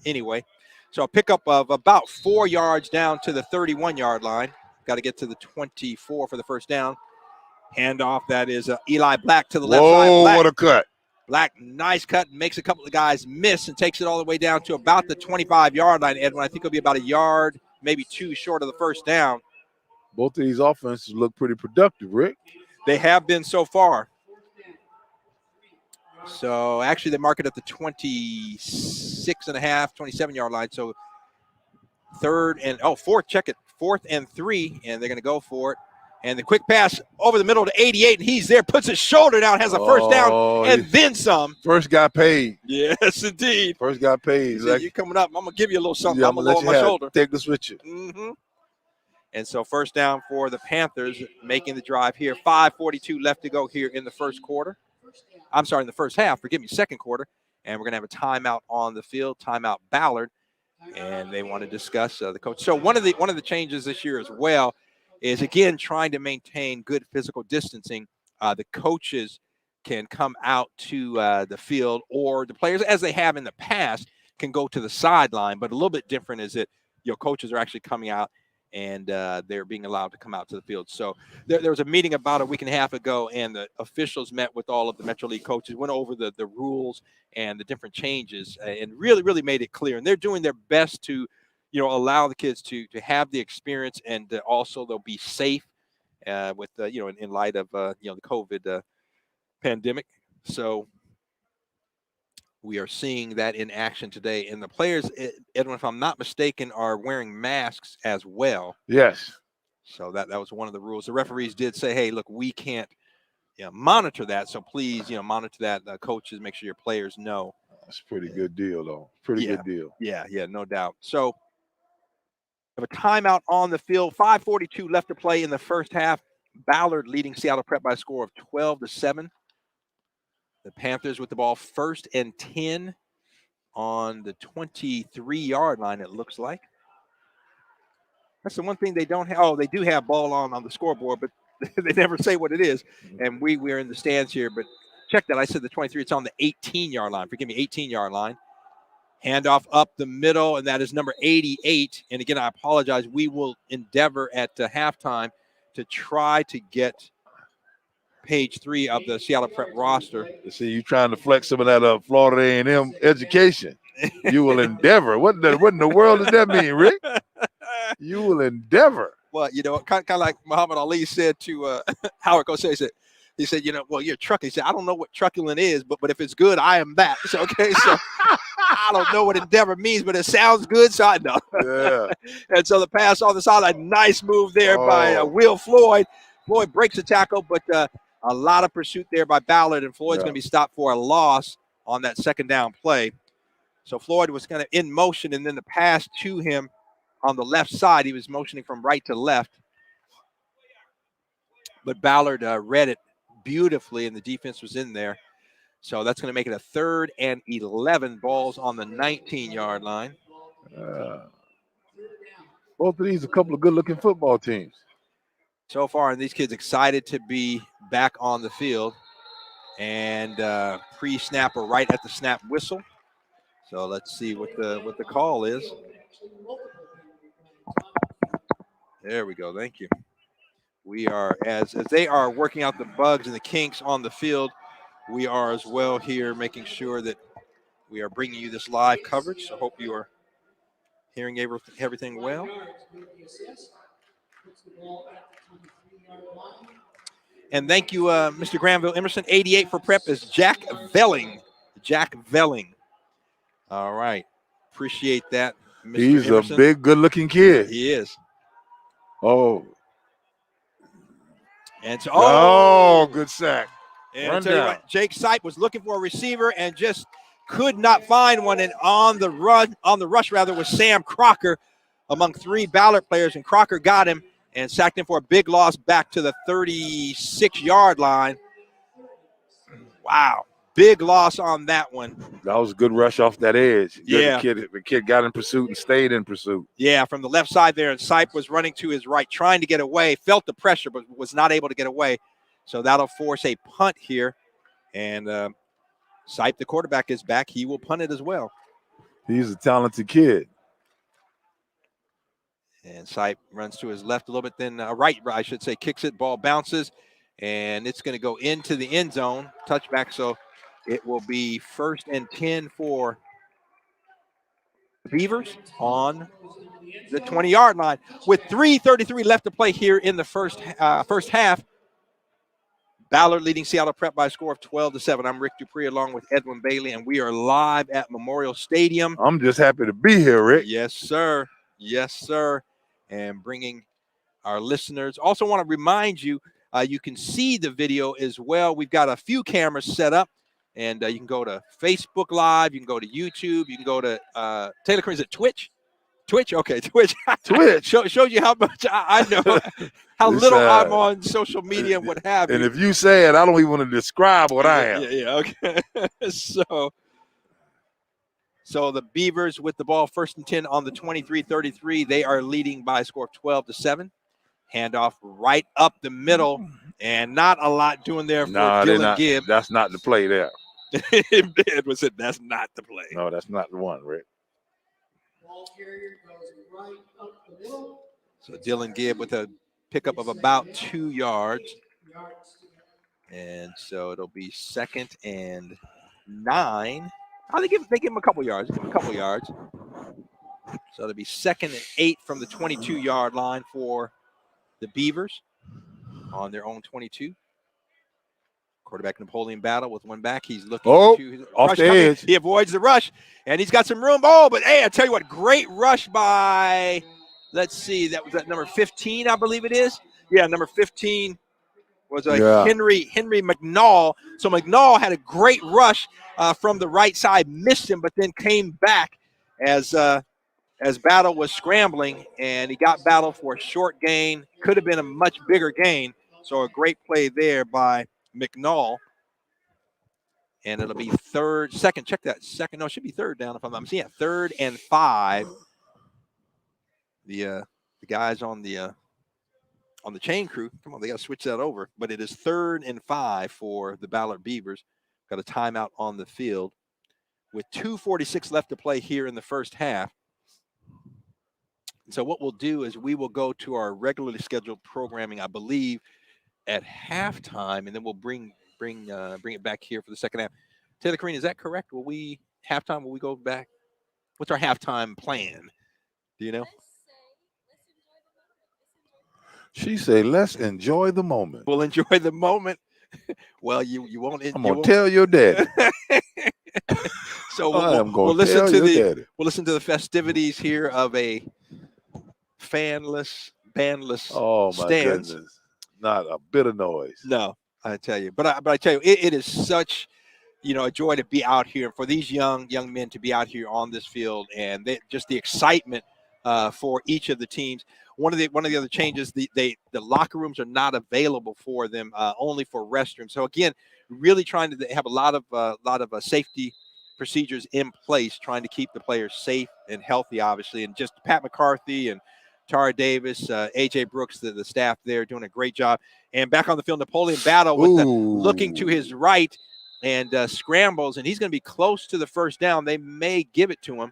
Speaker 1: anyway. So a pickup of about 4 yards down to the 31-yard line. Got to get to the 24 for the first down. Handoff, that is Eli Black to the left side.
Speaker 3: Whoa,
Speaker 1: Black,
Speaker 3: what a cut.
Speaker 1: Black, nice cut, makes a couple of guys miss and takes it all the way down to about the 25-yard line, Edwin. I think it'll be about a yard, maybe 2 short of the first down.
Speaker 3: Both of these offenses look pretty productive, Rick.
Speaker 1: They have been so far. So actually they mark it at the 26.5, 27-yard line. So fourth and 3, and they're going to go for it. And the quick pass over the middle to 88, and he's there, puts his shoulder down, has a first down, and then some.
Speaker 3: First got paid.
Speaker 1: Yes, indeed.
Speaker 3: First got paid.
Speaker 1: Like, you're coming up. I'm going to give you a little something.
Speaker 3: Yeah,
Speaker 1: I'm going to lower my shoulder.
Speaker 3: Take this with you.
Speaker 1: Mm-hmm. And so first down for the Panthers, making the drive here. 5:42 left to go here in the first quarter. I'm sorry, in the first half. Forgive me, second quarter. And we're going to have a timeout on the field, timeout Ballard. And they want to discuss the coach. So one of the changes this year as well is, again, trying to maintain good physical distancing. The coaches can come out to the field, or the players, as they have in the past, can go to the sideline. But a little bit different is that coaches are actually coming out, and they're being allowed to come out to the field. So there was a meeting about a week and a half ago, and the officials met with all of the Metro League coaches, went over the rules and the different changes, and really made it clear. And they're doing their best to, allow the kids to have the experience, and also they'll be safe with, in light of, the COVID pandemic. So we are seeing that in action today. And the players, Edwin, if I'm not mistaken, are wearing masks as well.
Speaker 3: Yes.
Speaker 1: So that was one of the rules. The referees did say, hey, look, we can't monitor that. So please, monitor that. Coaches, make sure your players know.
Speaker 3: That's a pretty good deal, though. Pretty good deal.
Speaker 1: Yeah, no doubt. So we have a timeout on the field. 5:42 left to play in the first half. Ballard leading Seattle Prep by a score of 12-7. The Panthers with the ball, 1st and 10 on the 23-yard line, it looks like. That's the one thing they don't have. Oh, they do have ball on the scoreboard, but they never say what it is. And we're in the stands here, but check that. I said the 23. It's on the 18-yard line. Forgive me, 18-yard line. Handoff up the middle, and that is number 88. And again, I apologize. We will endeavor at halftime to try to get page 3 of the Seattle Prep roster.
Speaker 3: See, you trying to flex some of that Florida A&M education. You will endeavor. What in the world does that mean, Rick? You will endeavor.
Speaker 1: Well, kind of like Muhammad Ali said to Howard Cosell. He said, well, you're a trucker. He said, I don't know what truculent is, but if it's good, I am that. So, okay, so I don't know what endeavor means, but it sounds good, so I know.
Speaker 3: Yeah.
Speaker 1: And so the pass on the sideline, nice move there by Will Floyd. Floyd breaks the tackle, but a lot of pursuit there by Ballard, and Floyd's going to be stopped for a loss on that second down play. So Floyd was kind of in motion, and then the pass to him on the left side, he was motioning from right to left. But Ballard read it beautifully, and the defense was in there. So that's going to make it a 3rd and 11. Balls on the 19-yard line.
Speaker 3: Both of these a couple of good-looking football teams.
Speaker 1: So far, and these kids excited to be back on the field. And pre-snap or right at the snap whistle. So let's see what the call is. There we go. Thank you. We are, as they are working out the bugs and the kinks on the field, we are as well here making sure that we are bringing you this live coverage. So hope you are hearing everything well. And thank you, Mr. Granville Emerson. 88 for prep is Jack Velling. Jack Velling. All right. Appreciate that, Mr.
Speaker 3: He's
Speaker 1: Emerson.
Speaker 3: A big, good-looking kid.
Speaker 1: He is.
Speaker 3: Oh.
Speaker 1: And so,
Speaker 3: good sack.
Speaker 1: And I'll tell you what, Jake Sipe was looking for a receiver and just could not find one. And on the rush was Sam Crocker among 3 Ballard players, and Crocker got him and sacked him for a big loss back to the 36-yard line. Wow. Big loss on that one.
Speaker 3: That was a good rush off that edge.
Speaker 1: Yeah.
Speaker 3: The kid got in pursuit and stayed in pursuit.
Speaker 1: Yeah, from the left side there, and Sipe was running to his right, trying to get away, felt the pressure, but was not able to get away. So that'll force a punt here. And Sipe, the quarterback, is back. He will punt it as well.
Speaker 3: He's a talented kid.
Speaker 1: And Sipe runs to his left a little bit, then right, I should say, kicks it, ball bounces, and it's going to go into the end zone, touchback. So it will be 1st and 10 for the Beavers on the 20-yard line. With 3:33 left to play here in the first half, Ballard leading Seattle Prep by a score of 12-7. I'm Rick Dupree along with Edwin Bailey, and we are live at Memorial Stadium.
Speaker 3: I'm just happy to be here, Rick.
Speaker 1: Yes, sir. Yes, sir. And bringing our listeners. Also want to remind you, you can see the video as well. We've got a few cameras set up, and you can go to Facebook Live. You can go to YouTube. You can go to Taylor Cruz at Twitch. Twitch? Okay, Twitch.
Speaker 3: Twitch.
Speaker 1: Shows you how much I know, how
Speaker 3: It's,
Speaker 1: little I'm on social media and what have
Speaker 3: And
Speaker 1: you.
Speaker 3: if you say it, I don't even want to describe what I am.
Speaker 1: Yeah, okay. So the Beavers with the ball, 1st and 10 on the 23-33. They are leading by a score of 12-7. Handoff right up the middle, and not a lot doing there for Dylan Gibbs.
Speaker 3: That's not the play there.
Speaker 1: That's not the play.
Speaker 3: No, that's not the one, Rick.
Speaker 2: Ball carrier goes right up the middle.
Speaker 1: So Dylan Gibbs with a pickup of about 2 yards. And so it'll be 2nd and 9. Oh, they give him a couple yards. So it'll be 2nd and 8 from the 22-yard line for the Beavers on their own 22. Quarterback Napoleon Battle with one back. He's looking to
Speaker 3: off the edge.
Speaker 1: He avoids the rush, and he's got some room. Oh, but hey, I tell you what, great rush by, let's see, that was at number 15, I believe it is. Yeah, number 15 was Henry McNall. So McNall had a great rush from the right side, missed him, but then came back as Battle was scrambling, and he got Battle for a short gain. Could have been a much bigger gain. So a great play there by McNall. And it'll be second. Check that. Second. No, it should be third down if I'm not mistaken. 3rd and 5. The guys on the chain crew, come on, they got to switch that over. But it is 3rd and 5 for the Ballard Beavers. Got a timeout on the field with 2:46 left to play here in the first half. So what we'll do is we will go to our regularly scheduled programming, I believe, at halftime, and then we'll bring it back here for the second half. Taylor Kareen, is that correct? Will we go back? What's our halftime plan? Do you know?
Speaker 3: She say, let's enjoy the moment.
Speaker 1: We'll enjoy the moment. Well, you won't.
Speaker 3: I'm gonna tell your daddy.
Speaker 1: So
Speaker 3: we'll listen
Speaker 1: to the festivities here of a fanless, bandless stands.
Speaker 3: Goodness. Not a bit of noise.
Speaker 1: No, I tell you. But I tell you, it is such, a joy to be out here, for these young men to be out here on this field, and just the excitement for each of the teams. One of the other changes, the locker rooms are not available for them, only for restrooms. So again, really trying to have a lot of safety procedures in place, trying to keep the players safe and healthy, obviously. And just Pat McCarthy and Tara Davis, AJ Brooks, the staff there doing a great job. And back on the field, Napoleon Battle with looking to his right and scrambles, and he's going to be close to the first down. They may give it to him.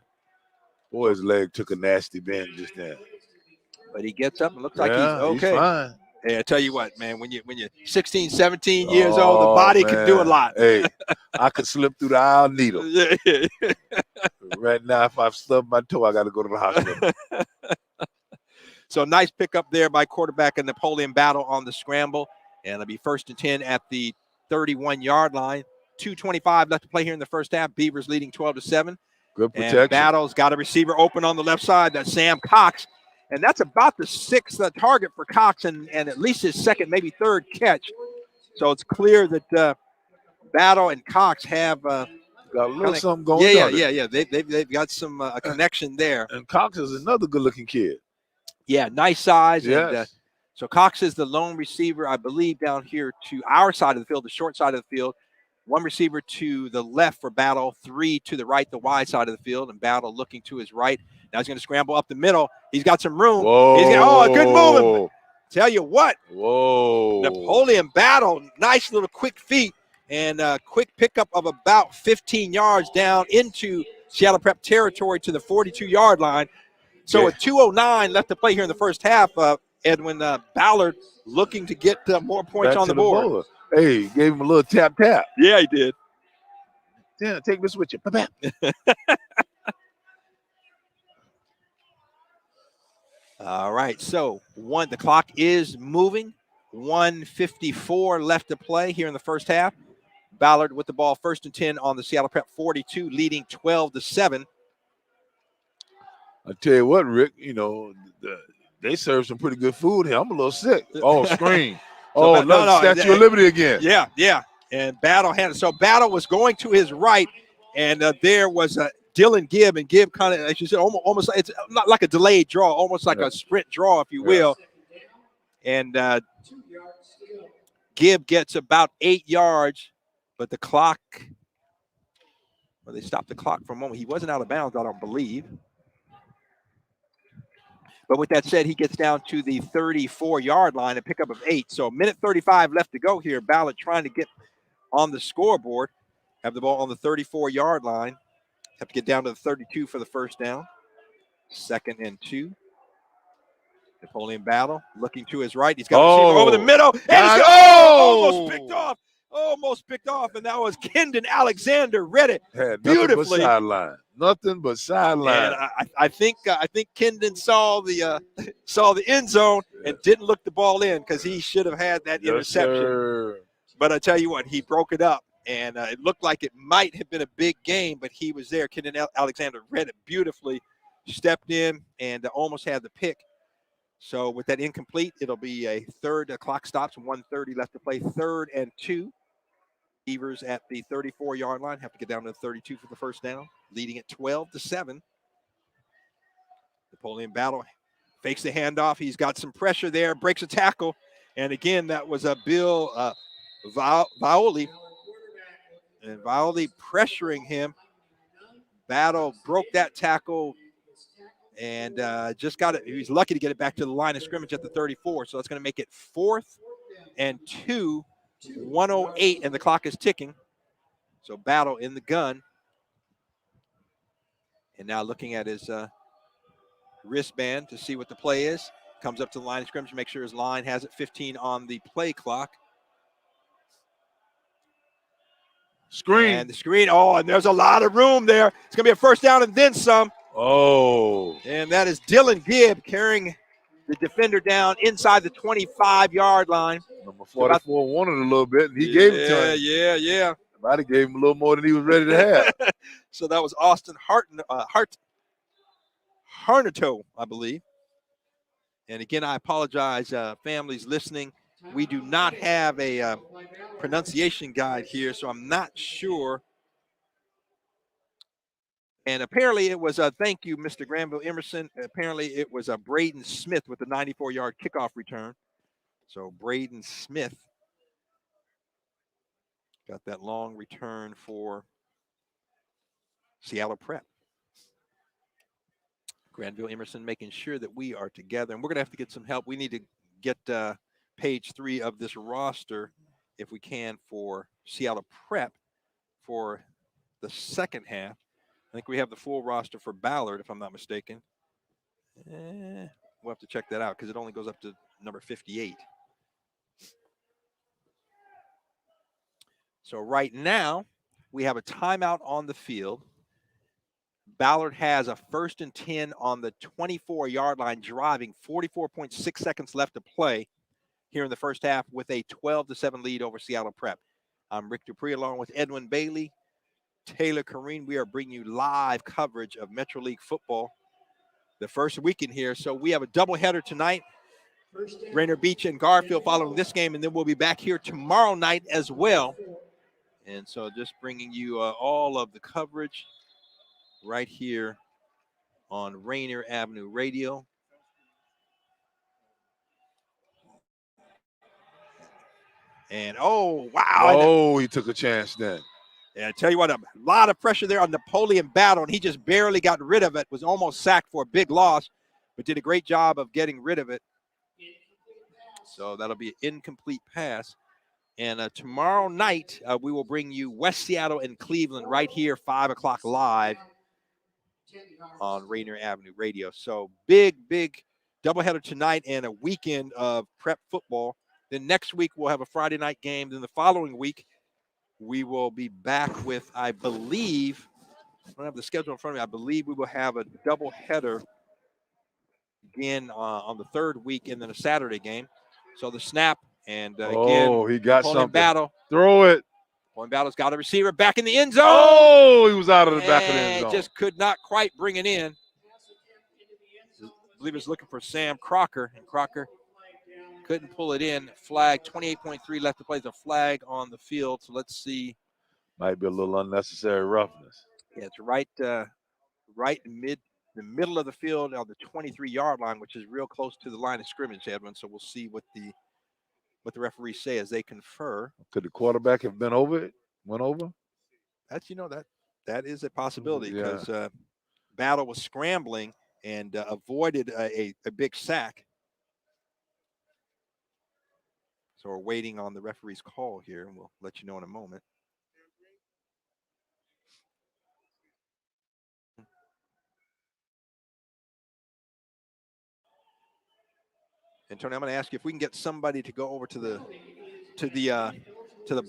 Speaker 3: Boy, his leg took a nasty bend just then.
Speaker 1: But he gets up and looks like he's okay.
Speaker 3: He's fine.
Speaker 1: Hey, I tell you what, man, when you're 16, 17 years old, the body can do a lot.
Speaker 3: Hey, I could slip through the aisle needle. Right now, if I've stubbed my toe, I got to go to the hospital.
Speaker 1: So nice pickup there by quarterback and Napoleon Battle on the scramble. And it'll be 1st and 10 at the 31-yard line. 2:25 left to play here in the first half. Beavers leading 12-7.
Speaker 3: Good protection.
Speaker 1: And Battle's got a receiver open on the left side. That's Sam Cox. And that's about the 6th target for Cox, and at least his 2nd, maybe 3rd catch. So it's clear that Battle and Cox have got
Speaker 3: a little something going on.
Speaker 1: Yeah. They've got some a connection there.
Speaker 3: And Cox is another good-looking kid.
Speaker 1: Yeah, nice size.
Speaker 3: Yes.
Speaker 1: And, so Cox is the lone receiver, I believe, down here to our side of the field, the short side of the field. 1 receiver to the left for Battle, 3 to the right, the wide side of the field, and Battle looking to his right. Now he's going to scramble up the middle. He's got some room.
Speaker 3: Whoa.
Speaker 1: A good movement. Tell you what.
Speaker 3: Whoa.
Speaker 1: Napoleon Battle, nice little quick feet, and a quick pickup of about 15 yards down into Seattle Prep territory to the 42-yard line. So with 2:09 left to play here in the first half, Edwin, Ballard looking to get more points
Speaker 3: Back
Speaker 1: on the board.
Speaker 3: Bowler. Hey, he gave him a little tap.
Speaker 1: Yeah, he did.
Speaker 3: Yeah, take this with you.
Speaker 1: All right, so the clock is moving. 1:54 left to play here in the first half. Ballard with the ball, 1st and 10 on the Seattle Prep 42, leading 12-7.
Speaker 3: I tell you what, Rick, they serve some pretty good food here. I'm a little sick. Oh, screen. Statue of Liberty again.
Speaker 1: Yeah. And Battle had it. So Battle was going to his right, and there was Dylan Gibb, and Gibb kind of, as you said, almost it's not like a delayed draw, almost like a sprint draw, if you will. And
Speaker 2: 2 yards to go.
Speaker 1: Gibb gets about 8 yards, but the clock, well, they stopped the clock for a moment. He wasn't out of bounds, I don't believe. But with that said, he gets down to the 34-yard line, a pickup of 8. So 1:35 left to go here. Ballard trying to get on the scoreboard. Have the ball on the 34-yard line. Have to get down to the 32 for the first down. 2nd and 2. Napoleon Battle looking to his right. He's got a receiver over the middle. And he's almost picked off. Almost picked off. And that was Kendon Alexander. Read it beautifully.
Speaker 3: Nothing but sideline.
Speaker 1: And I think Kendon saw the end zone and didn't look the ball in because he should have had that interception.
Speaker 3: Sir.
Speaker 1: But I tell you what, he broke it up. And it looked like it might have been a big game, but he was there. Kendon Alexander read it beautifully, stepped in, and almost had the pick. So with that incomplete, it'll be a third. Clock stops, 1:30 left to play. 3rd and 2. Beavers at the 34-yard line have to get down to the 32 for the first down, leading at 12-7. Napoleon Battle fakes the handoff. He's got some pressure there, breaks a tackle. And again, that was a Bill Violi. And Violi pressuring him. Battle broke that tackle and just got it. He was lucky to get it back to the line of scrimmage at the 34. So that's going to make it 4th and 2, 1:08, and the clock is ticking. So Battle in the gun. And now looking at his wristband to see what the play is. Comes up to the line of scrimmage, make sure his line has it. 15 on the play clock.
Speaker 3: Screen.
Speaker 1: And the screen. Oh, and there's a lot of room there. It's going to be a first down and then some.
Speaker 3: Oh.
Speaker 1: And that is Dylan Gibb carrying the defender down inside the 25-yard line.
Speaker 3: Number 44 wanted a little bit, and he gave it to him.
Speaker 1: Yeah.
Speaker 3: Might have gave him a little more than he was ready to have.
Speaker 1: So that was Austin Harnato, I believe. And again, I apologize, families listening. We do not have a pronunciation guide here, so I'm not sure. And apparently it was thank you, Mr. Granville Emerson. Apparently it was Braden Smith with the 94-yard kickoff return. So Braden Smith got that long return for Seattle Prep. Granville Emerson making sure that we are together. And we're going to have to get some help. We need to get page 3 of this roster, if we can, for Seattle Prep for the second half. I think we have the full roster for Ballard, if I'm not mistaken. We'll have to check that out because it only goes up to number 58. So right now, we have a timeout on the field. Ballard has a 1st and 10 on the 24-yard line, driving 44.6 seconds left to play here in the first half with a 12-7 lead over Seattle Prep. I'm Rick Dupree along with Edwin Bailey, Taylor Kareen. We are bringing you live coverage of Metro League football the first weekend here. So we have a doubleheader tonight, Rainier Beach and Garfield following this game, and then we'll be back here tomorrow night as well. And so just bringing you all of the coverage right here on Rainier Avenue Radio. And, oh, wow.
Speaker 3: Oh, he took a chance then.
Speaker 1: Yeah, I tell you what, a lot of pressure there on Napoleon Battle, and he just barely got rid of it, was almost sacked for a big loss, but did a great job of getting rid of it. So that'll be an incomplete pass. And tomorrow night, we will bring you West Seattle and Cleveland right here, 5 o'clock live on Rainier Avenue Radio. So big doubleheader tonight and a weekend of prep football. Then next week, we'll have a Friday night game. Then the following week, we will be back with, I believe, I don't have the schedule in front of me. I believe we will have a doubleheader again on the 3rd week and then a Saturday game. So the snap and again,
Speaker 3: he got something.
Speaker 1: Battle.
Speaker 3: Throw it.
Speaker 1: Napoleon Battle's got a receiver back in the end zone.
Speaker 3: Oh, he was out of the back of the end zone.
Speaker 1: Just could not quite bring it in. I believe he was looking for Sam Crocker, and Crocker couldn't pull it in. Flag, 28.3 left to play. There's a flag on the field. So let's see.
Speaker 3: Might be a little unnecessary roughness.
Speaker 1: Yeah, it's right right in the middle of the field on the 23-yard line, which is real close to the line of scrimmage, Edwin. So we'll see what the referees say as they confer.
Speaker 3: Could the quarterback have been over it? Went over?
Speaker 1: That's that is a possibility
Speaker 3: Yeah.
Speaker 1: because Battle was scrambling and avoided a big sack. So we're waiting on the referee's call here, and we'll let you know in a moment. And Tony, I'm going to ask you if we can get somebody to go over to the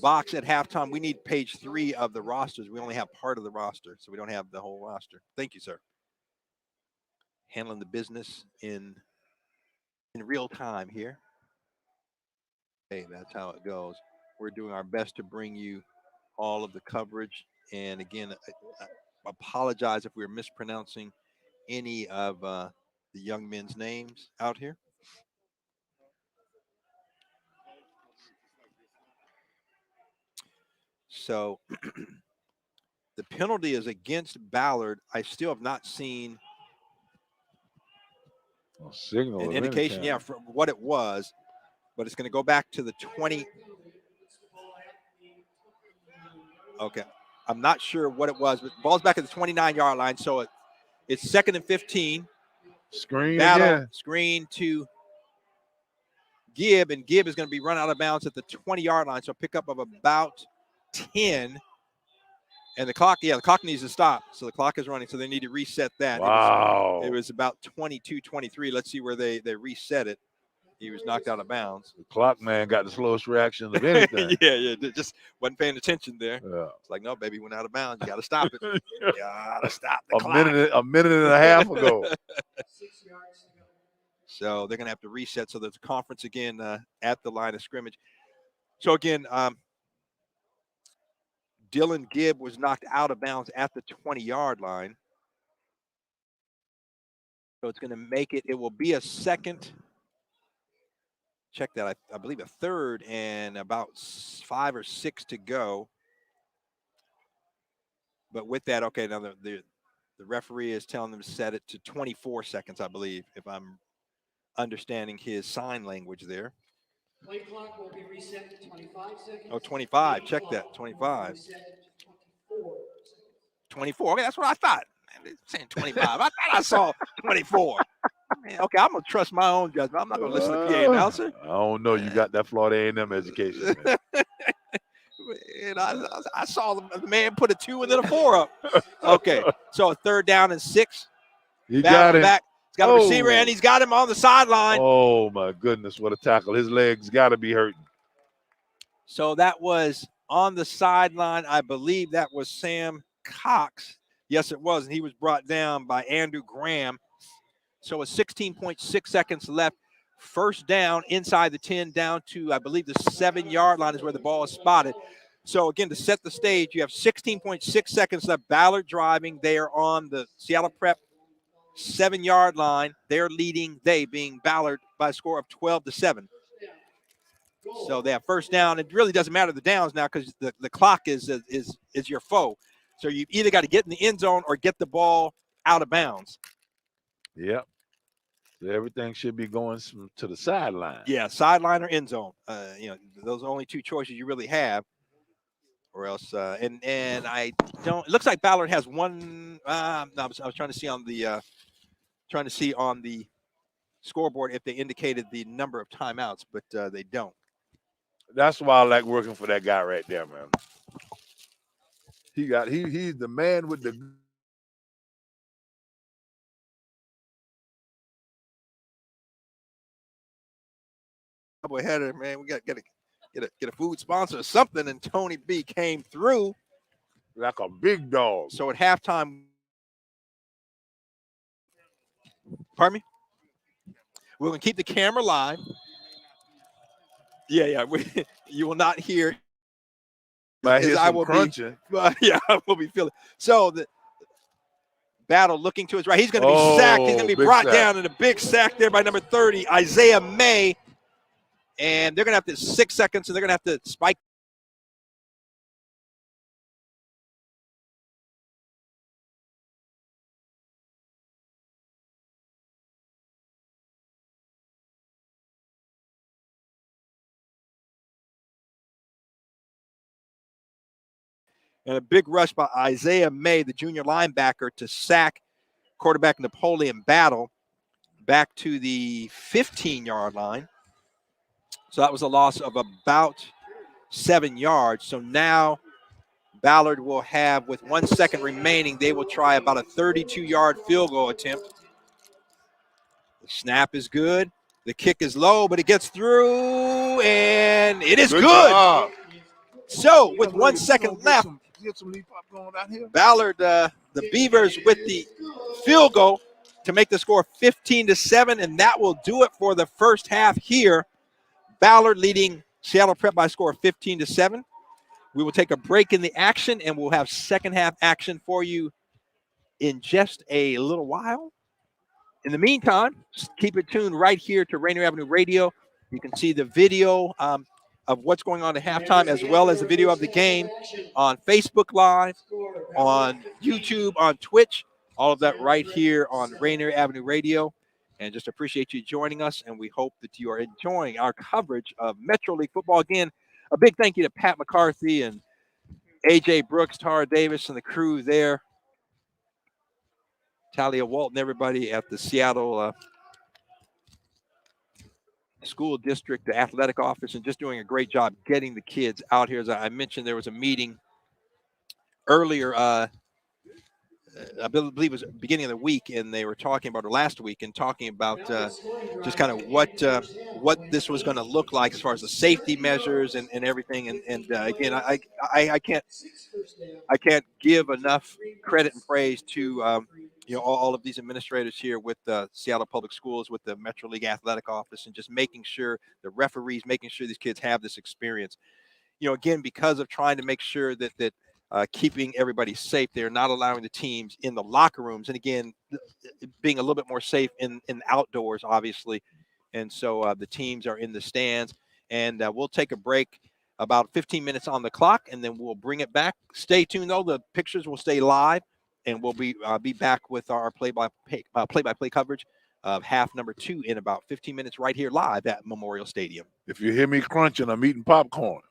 Speaker 1: box at halftime. We need page 3 of the rosters. We only have part of the roster, so we don't have the whole roster. Thank you, sir. Handling the business in real time here. Hey, that's how it goes. We're doing our best to bring you all of the coverage. And again, I apologize if we're mispronouncing any of the young men's names out here. So the penalty is against Ballard. I still have not seen
Speaker 3: Signal
Speaker 1: an
Speaker 3: of
Speaker 1: indication,
Speaker 3: any
Speaker 1: yeah,
Speaker 3: kind.
Speaker 1: for what it was, but it's going to go back to the 20. Okay. I'm not sure what it was, but ball's back at the 29-yard line. So it's 2nd and 15.
Speaker 3: Screen
Speaker 1: Battle,
Speaker 3: again.
Speaker 1: screen to Gibbs, and Gibbs is going to be run out of bounds at the 20-yard line. So pickup of about 10. And the clock needs to stop. So the clock is running, so they need to reset that.
Speaker 3: Wow.
Speaker 1: It was about 22-23. Let's see where they reset it. He was knocked out of bounds.
Speaker 3: The clock man got the slowest reaction of anything.
Speaker 1: yeah, just wasn't paying attention there.
Speaker 3: Yeah.
Speaker 1: It's like, no, baby, went out of bounds. You got to stop it. You got to stop the clock.
Speaker 3: A minute and a half ago.
Speaker 1: So they're going to have to reset. So there's a conference again at the line of scrimmage. So again, Dylan Gibb was knocked out of bounds at the 20-yard line. So it's going to make it. It will be a second. Check that. I believe a third and about 5 or 6 to go. But with that, okay, now the referee is telling them to set it to 24 seconds, I believe, if I'm understanding his sign language there.
Speaker 2: Play clock will be reset to 25 seconds.
Speaker 1: Oh, 25. Check that. 25. 24. Okay, that's what I thought. Man, they're saying 25. I thought I saw 24. Man, okay, I'm going to trust my own judgment. I'm not going to listen to PA announcer.
Speaker 3: I don't know. You got that Florida A&M education, man.
Speaker 1: And I saw the man put a 2 and then a 4 up. Okay, so a 3rd down and 6.
Speaker 3: He got it.
Speaker 1: Back. He's got a receiver, and he's got him on the sideline.
Speaker 3: Oh, my goodness. What a tackle. His legs got to be hurting.
Speaker 1: So that was on the sideline. I believe that was Sam Cox. Yes, it was, and he was brought down by Andrew Graham. So with 16.6 seconds left, first down inside the 10 down to, I believe, the 7-yard line is where the ball is spotted. So, again, to set the stage, you have 16.6 seconds left. Ballard driving. They are on the Seattle Prep 7-yard line. They're leading, they being Ballard, by a score of 12-7. So they have first down. It really doesn't matter the downs now because the clock is your foe. So you've either got to get in the end zone or get the ball out of bounds.
Speaker 3: Yep. So everything should be going to the sideline.
Speaker 1: Yeah, sideline or end zone. Those are the only 2 choices you really have. Or else, and I don't. It looks like Ballard has one. I was trying to see on the scoreboard if they indicated the number of timeouts, but they don't.
Speaker 3: That's why I like working for that guy right there, man. He's the man with the
Speaker 1: doubleheader, man. We got to get a food sponsor or something, and Tony B came through
Speaker 3: like a big dog.
Speaker 1: So at halftime, pardon me? We're going to keep the camera live. Yeah. You will not hear.
Speaker 3: I will crunching.
Speaker 1: I will be feeling. So the Battle looking to his right. He's going to be sacked. He's going to be brought down in a big sack there by number 30, Isaiah May. And they're going to have to 6 seconds, and they're going to have to spike And a big rush by Isaiah May, the junior linebacker, to sack quarterback Napoleon Battle back to the 15-yard line. So that was a loss of about 7 yards. So now Ballard will have, with 1 second remaining, they will try about a 32-yard field goal attempt. The snap is good. The kick is low, but it gets through, and it is good.
Speaker 3: Job.
Speaker 1: So with 1 second left,
Speaker 3: Get some leaf popcorn out here.
Speaker 1: Ballard, the Beavers, with the field goal to make the score 15-7, and that will do it for the first half here. Ballard leading Seattle Prep by a score of 15-7. We will take a break in the action, and we'll have second half action for you in just a little while. In the meantime, keep it tuned right here to Rainier Avenue Radio. You can see the video of what's going on at halftime, as well as the video of the game on Facebook Live, on YouTube, on Twitch, all of that right here on Rainier Avenue Radio. And just appreciate you joining us, and we hope that you are enjoying our coverage of Metro League football. Again, a big thank you to Pat McCarthy and A.J. Brooks, Tara Davis, and the crew there. Talia Walton, everybody at the Seattle School District, the athletic office, and just doing a great job getting the kids out here. As I mentioned, there was a meeting earlier, I believe it was beginning of the week, and they were talking about, or last week, and talking about just kind of what this was going to look like as far as the safety measures and everything. And again, I can't give enough credit and praise to all of these administrators here with Seattle Public Schools, with the Metro League Athletic Office, and just making sure the referees, making sure these kids have this experience. Again, because of trying to make sure that keeping everybody safe, they're not allowing the teams in the locker rooms, and again, being a little bit more safe in outdoors, obviously. And so the teams are in the stands, and we'll take a break. About 15 minutes on the clock, and then we'll bring it back. Stay tuned, though. The pictures will stay live, and we'll be back with our play-by-play coverage of half number 2 in about 15 minutes right here live at Memorial Stadium.
Speaker 3: If you hear me crunching, I'm eating popcorn.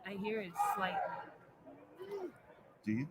Speaker 4: I hear it slightly.
Speaker 3: Do you?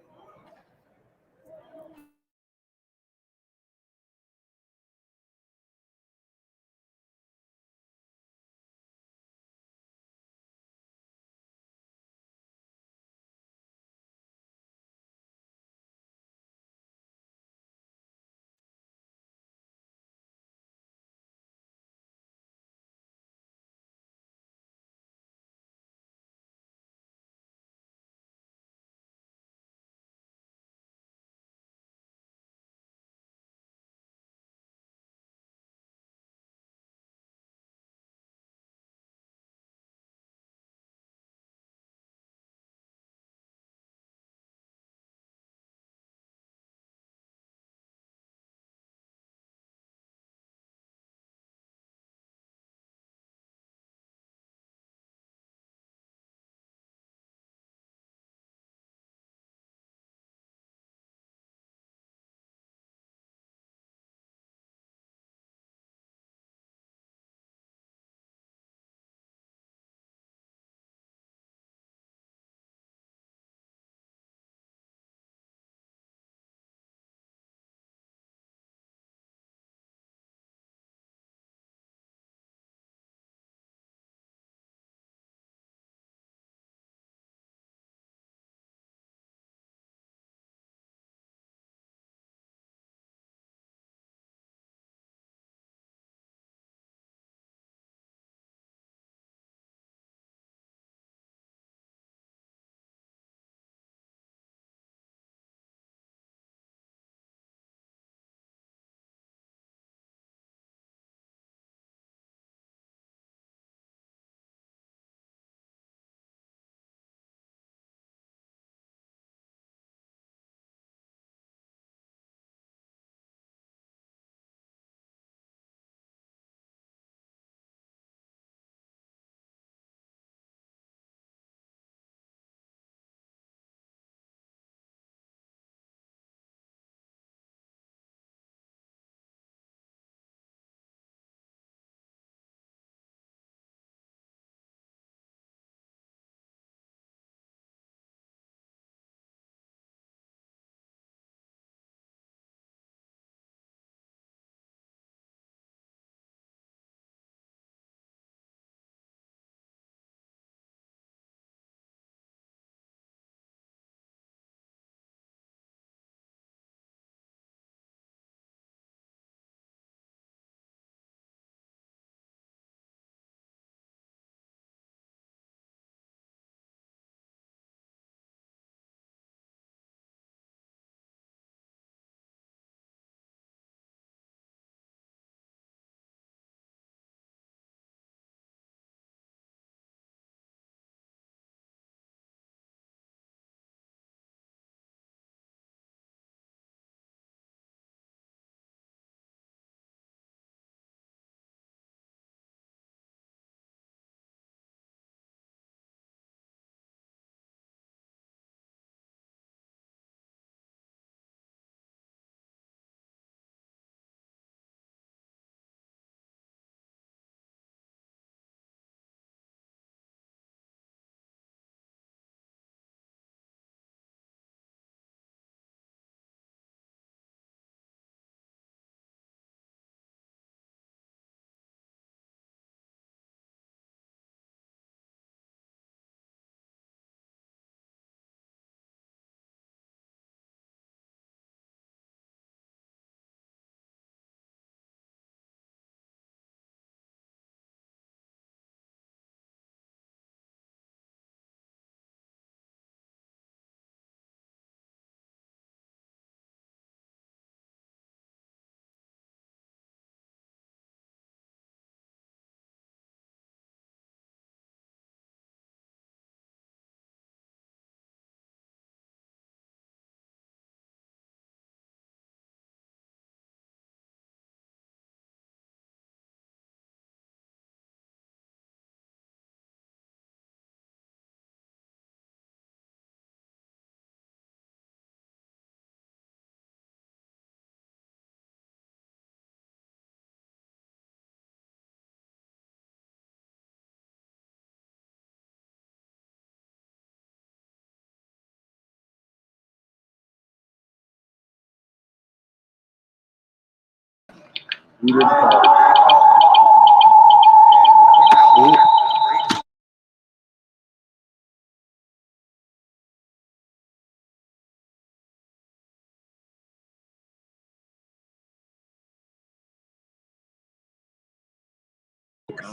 Speaker 4: Who didn't call?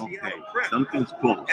Speaker 4: Okay, something's close.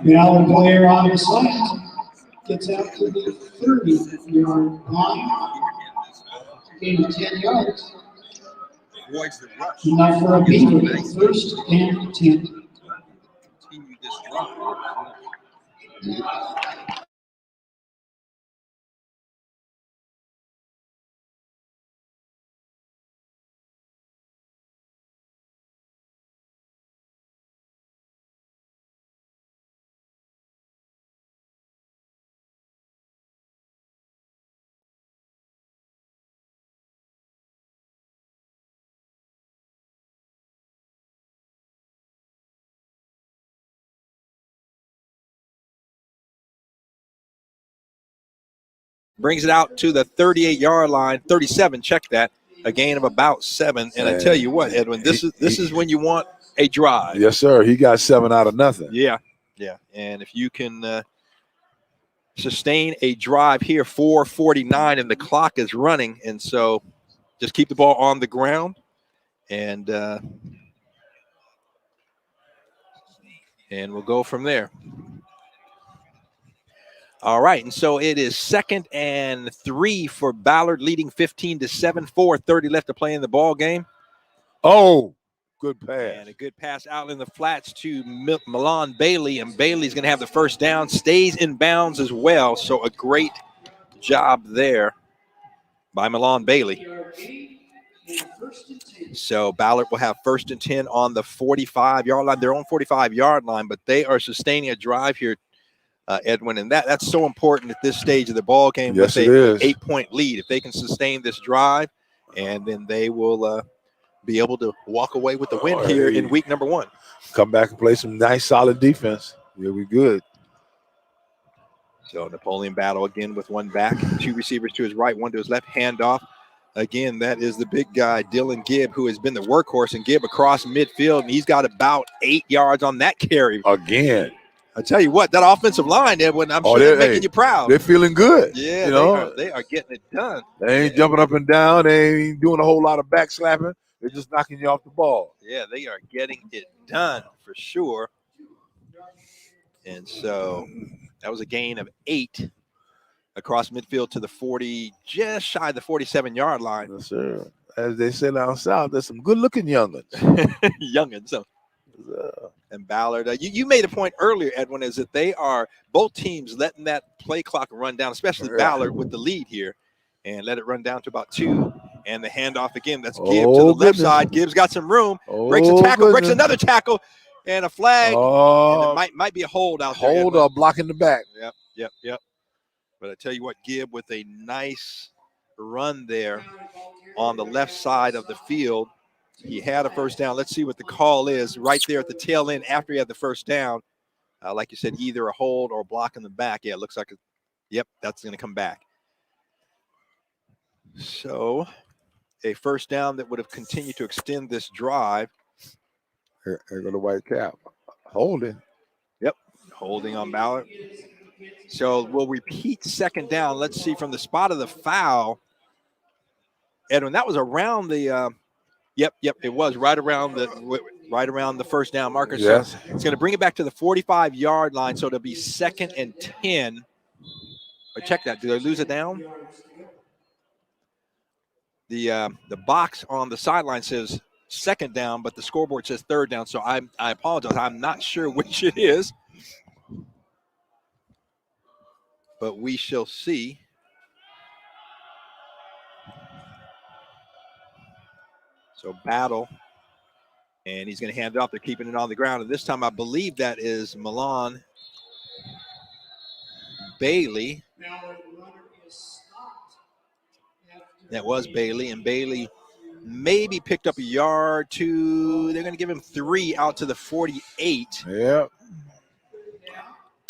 Speaker 2: Ballard player on the slant gets out to the 30-yard line. Gain of 10 yards.
Speaker 4: Avoids the rush.
Speaker 2: Enough for a beat. First and 10.
Speaker 4: Continue this drive.
Speaker 1: Brings it out to the 38-yard line, 37. Check that. A gain of about 7. And I tell you what, Edwin, this is when you want a drive.
Speaker 3: Yes, sir. He got 7 out of nothing.
Speaker 1: Yeah. And if you can sustain a drive here, 4:49, and the clock is running, and so just keep the ball on the ground, and we'll go from there. All right, and so it is 2nd and 3 for Ballard, leading 15-7, 4:30 left to play in the ball game.
Speaker 3: Oh, good pass.
Speaker 1: And a good pass out in the flats to Milan Bailey, and Bailey's going to have the first down, stays in bounds as well, so a great job there by Milan Bailey. So Ballard will have 1st and 10 on the 45-yard line, their own 45-yard line, but they are sustaining a drive here, Edwin, and that's so important at this stage of the ball game.
Speaker 3: Yes,
Speaker 1: with
Speaker 3: it is.
Speaker 1: 8-point lead. If they can sustain this drive, and then they will be able to walk away with the win here in week number 1.
Speaker 3: Come back and play some nice, solid defense. You'll be good.
Speaker 1: So Napoleon Battle again with one back, 2 receivers to his right, 1 to his left, handoff. Again, that is the big guy, Dylan Gibb, who has been the workhorse, and Gibb across midfield, and he's got about 8 yards on that carry.
Speaker 3: Again.
Speaker 1: I tell you what, that offensive line, Edwin, I'm sure they're making you proud.
Speaker 3: They're feeling good.
Speaker 1: Yeah,
Speaker 3: you know,
Speaker 1: they are getting it done.
Speaker 3: They ain't jumping up and down. They ain't doing a whole lot of back slapping. They're just knocking you off the ball.
Speaker 1: Yeah, they are getting it done for sure. And so that was a gain of 8 across midfield to the 40, just shy of the 47-yard line.
Speaker 3: Yes, sir. As they say down south, there's some good-looking youngins.
Speaker 1: Youngins. So. And Ballard, you made a point earlier, Edwin, is that they are both teams letting that play clock run down, especially Ballard with the lead here, and let it run down to about 2. And the handoff again, that's Gibbs to the left side. Gibbs got some room, breaks a tackle, breaks another tackle, and a flag. And it might be a hold out there.
Speaker 3: Hold or block in the back.
Speaker 1: Yep. But I tell you what, Gibb with a nice run there on the left side of the field. He had a first down. Let's see what the call is right there at the tail end after he had the first down. Like you said, either a hold or a block in the back. Yeah, it looks like that's going to come back. So a first down that would have continued to extend this drive.
Speaker 3: Here go the white cap. Holding.
Speaker 1: Yep, holding on Ballard. So we'll repeat 2nd down. Let's see from the spot of the foul. Edwin, that was around the Yep. It was right around the first down marker.
Speaker 3: Yes.
Speaker 1: So it's going to bring it back to the 45-yard line. So it'll be 2nd and 10. But check that. Do they lose it down? The box on the sideline says 2nd down, but the scoreboard says 3rd down. So I apologize. I'm not sure which it is. But we shall see. So Battle, and he's going to hand it off. They're keeping it on the ground. And this time I believe that is Milan Bailey. That was Bailey, and Bailey maybe picked up a yard, 2. They're going to give him 3 out to the 48.
Speaker 3: Yep.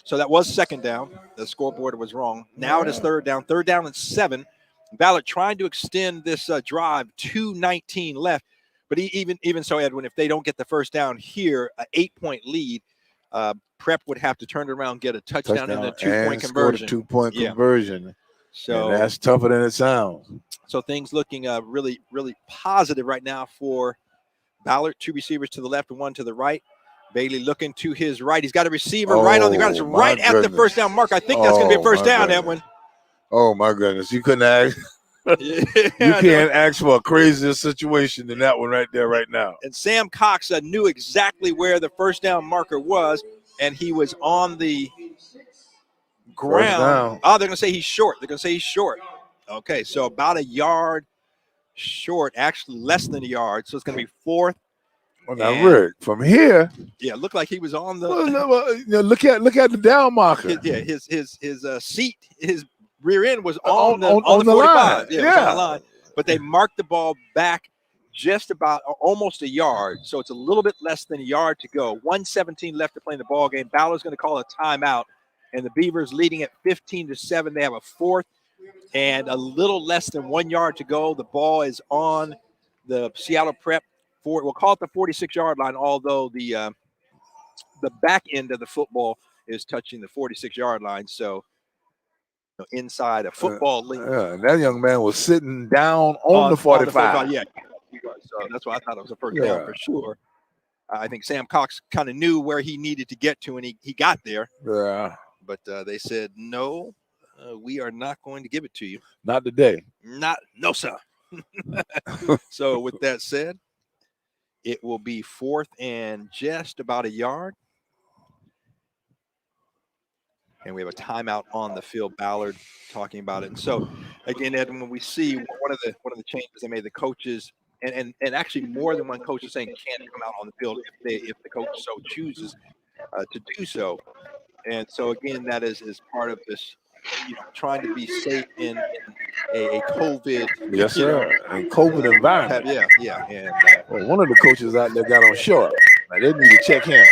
Speaker 1: So that was 2nd down. The scoreboard was wrong. Now it is 3rd down. 3rd down and 7. Ballard trying to extend this drive, 2:19 left. But even so, Edwin, if they don't get the first down here, an 8-point lead, Prep would have to turn it around, get a touchdown and a 2-point conversion.
Speaker 3: 2-point conversion.
Speaker 1: So
Speaker 3: and that's tougher than it sounds.
Speaker 1: So things looking really, really positive right now for Ballard. 2 receivers to the left and 1 to the right. Bailey looking to his right. He's got a receiver right on the ground. It's right at the first down mark. I think that's going to be a first down, Edwin.
Speaker 3: Oh, my goodness. You couldn't ask.
Speaker 1: Yeah,
Speaker 3: you can't ask for a crazier situation than that one right there right now.
Speaker 1: And Sam Cox knew exactly where the first down marker was, and he was on the ground. Oh, they're going to say he's short. Okay, so about a yard short, actually less than a yard. So it's going to be fourth.
Speaker 3: Well, now, Rick, from here.
Speaker 1: Yeah, it looked like he was on the.
Speaker 3: Look at the down marker.
Speaker 1: His seat, his rear end was on the 45.
Speaker 3: Line.
Speaker 1: Yeah, it was on the line. But they marked the ball back just about almost a yard. So it's a little bit less than a yard to go. 1:17 left to play in the ball game. Ballard's going to call a timeout. And the Beavers leading at 15-7. They have a fourth and a little less than 1 yard to go. The ball is on the Seattle Prep. We'll call it the 46-yard line, although the back end of the football is touching the 46-yard line. So inside a football league.
Speaker 3: That young man was sitting down on the 45.
Speaker 1: Yeah. So that's why I thought it was a first down for sure. I think Sam Cox kind of knew where he needed to get to, and he got there.
Speaker 3: Yeah.
Speaker 1: But they said, no, we are not going to give it to you.
Speaker 3: Not today.
Speaker 1: No, sir. So with that said, it will be fourth and just about a yard. And we have a timeout on the field. Ballard talking about it. And so, again, Ed, when we see one of the changes they made, the coaches, and actually more than one coach is saying can't come out on the field if the coach so chooses to do so. And so, again, that is part of this, trying to be safe in a COVID.
Speaker 3: Yes, sir. And COVID environment.
Speaker 1: Yeah. And
Speaker 3: well, one of the coaches out there got on short. Like, they need to check him.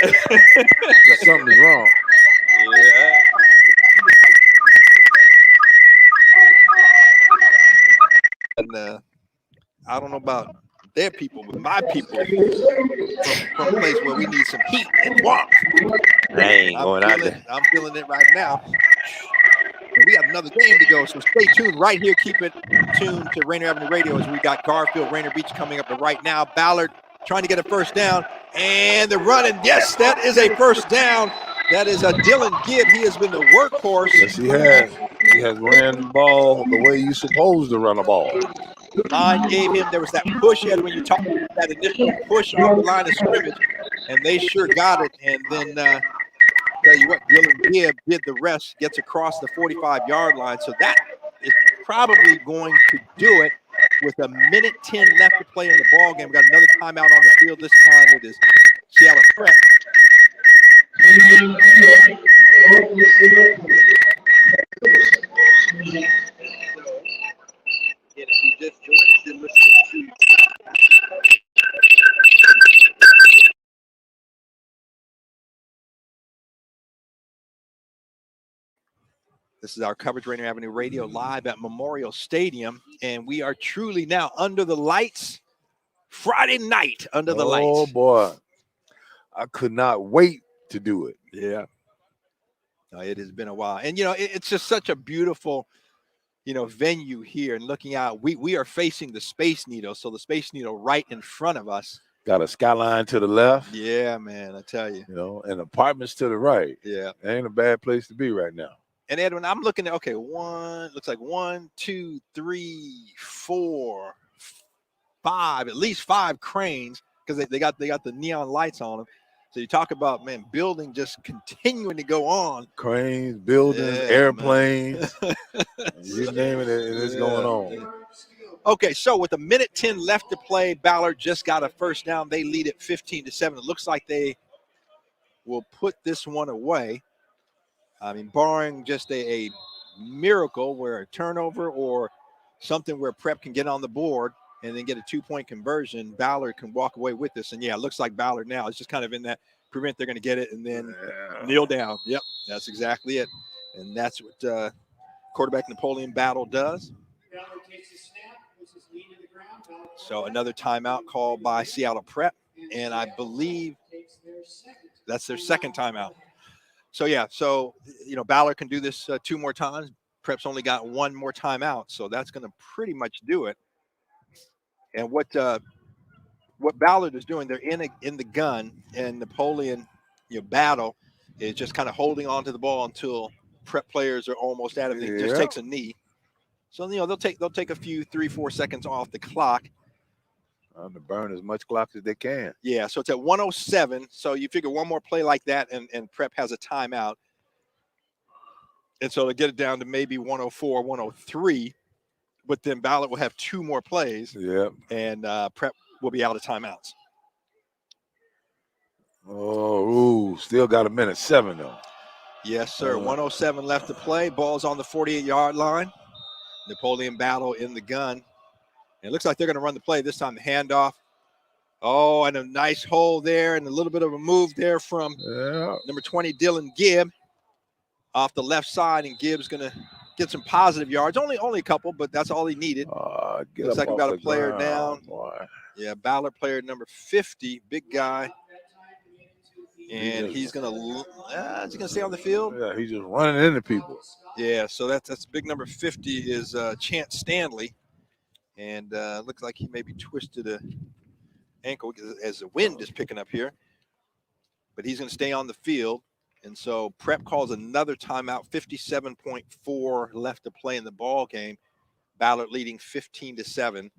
Speaker 3: Something is wrong.
Speaker 1: Yeah. And I don't know about their people, but my people from a place where we need some heat and warmth. I'm feeling it right now. And we have another game to go, so stay tuned right here. Keep it tuned to Rainier Avenue Radio as we got Garfield, Rainier Beach coming up right now. Ballard trying to get a first down, and they're running. Yes, that is a first down. That is a Dylan Gibbs. He has been the workhorse.
Speaker 3: Yes, he has. He has ran the ball the way you're supposed to run a ball.
Speaker 1: Line gave him, there was that push, Ed, when you talked about that initial push off the line of scrimmage, and they sure got it. And then, tell you what, Dylan Gibbs did the rest, gets across the 45-yard line. So that is probably going to do it with 1:10 left to play in the ball game. We've got another timeout on the field. This time it is Seattle Prep. This is our coverage, Rainier Avenue Radio, live at Memorial Stadium, and we are truly now under the lights. Friday night under the lights.
Speaker 3: Oh boy, I could not wait to do it.
Speaker 1: Yeah, no, it has been a while, and it's just such a beautiful, venue here. And looking out, we are facing the Space Needle, so the Space Needle right in front of us.
Speaker 3: Got a skyline to the left.
Speaker 1: Yeah, man, I tell you.
Speaker 3: And apartments to the right.
Speaker 1: Yeah,
Speaker 3: it ain't a bad place to be right now.
Speaker 1: And Edwin, I'm looking at looks like 1, 2, 3, 4, 5, at least 5 cranes, because they got the neon lights on them. So you talk about, man, building just continuing to go on.
Speaker 3: Cranes, buildings, airplanes, you name it, it's going on.
Speaker 1: Okay, so with 1:10 left to play, Ballard just got a first down. They lead at 15-7. It looks like they will put this one away. I mean, barring just a miracle where a turnover or something where Prep can get on the board and then get a 2-point conversion, Ballard can walk away with this. And, yeah, it looks like Ballard now is just kind of in that prevent. They're going to get it and then kneel down. Yep, that's exactly it. And that's what quarterback Napoleon Battle does. So another timeout called by Seattle Prep, and I believe that's their second timeout. So, yeah, Ballard can do this 2 more times. Prep's only got 1 more timeout, so that's going to pretty much do it. And what what Ballard is doing, they're in the gun, and Napoleon, Battle is just kind of holding on to the ball until prep players are almost at it. He just takes a knee. So they'll take a few 3-4 seconds off the clock.
Speaker 3: To burn as much clock as they can.
Speaker 1: Yeah, so it's at 107. So you figure one more play like that, and prep has a timeout. And so to get it down to maybe 104, 103, but then Ballard will have 2 more plays.
Speaker 3: Yep.
Speaker 1: And prep will be out of timeouts.
Speaker 3: Still got a minute 7 though.
Speaker 1: Yes, sir. 107 left to play. Ball's on the 48-yard line. Napoleon Battle in the gun. And it looks like they're going to run the play this time. The handoff. Oh, and a nice hole there, and a little bit of a move there from number 20, Dylan Gibb, off the left side. And Gibbs going to get some positive yards. Only a couple, but that's all he needed. Looks like we got a player down.
Speaker 3: Boy.
Speaker 1: Yeah, Ballard player number 50, big guy. And he's going to stay on the field?
Speaker 3: Yeah, he's just running into people.
Speaker 1: Yeah, so that's big number 50 is Chance Stanley. And looks like he maybe twisted a ankle as the wind is picking up here. But he's going to stay on the field. And so prep calls another timeout, 57.4 left to play in the ball game. Ballard leading 15-7.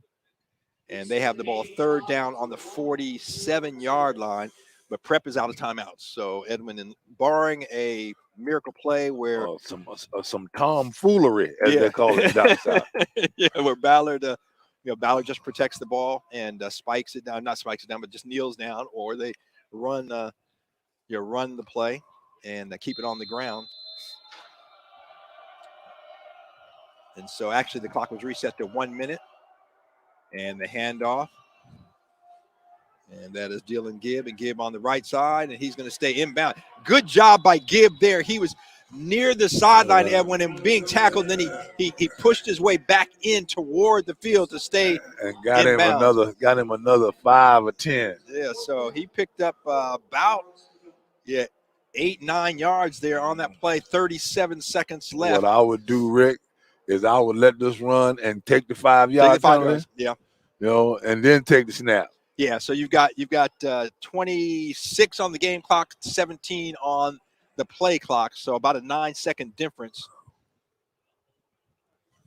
Speaker 1: And they have the ball third down on the 47-yard line. But prep is out of timeouts. So Edwin, barring a miracle play where
Speaker 3: some tomfoolery, as they call it down south.
Speaker 1: Yeah, where Ballard, Ballard just protects the ball and spikes it down, not spikes it down, but just kneels down, or they run the play and keep it on the ground. And so actually the clock was reset to 1 minute, and the handoff. And that is Dylan Gibb, and Gibb on the right side, and he's going to stay inbound. Good job by Gibb there. He was near the sideline, Edwin, and being tackled. And then he pushed his way back in toward the field to stay
Speaker 3: and got him another 5 or 10.
Speaker 1: Yeah, so he picked up about 8-9 yards there on that play. 37 seconds left.
Speaker 3: What I would do, Rick, is I would let this run and take the 5 yards.
Speaker 1: Yeah.
Speaker 3: And then take the snap.
Speaker 1: Yeah, so you've got 26 on the game clock, 17 on the play clock, so about a 9-second difference.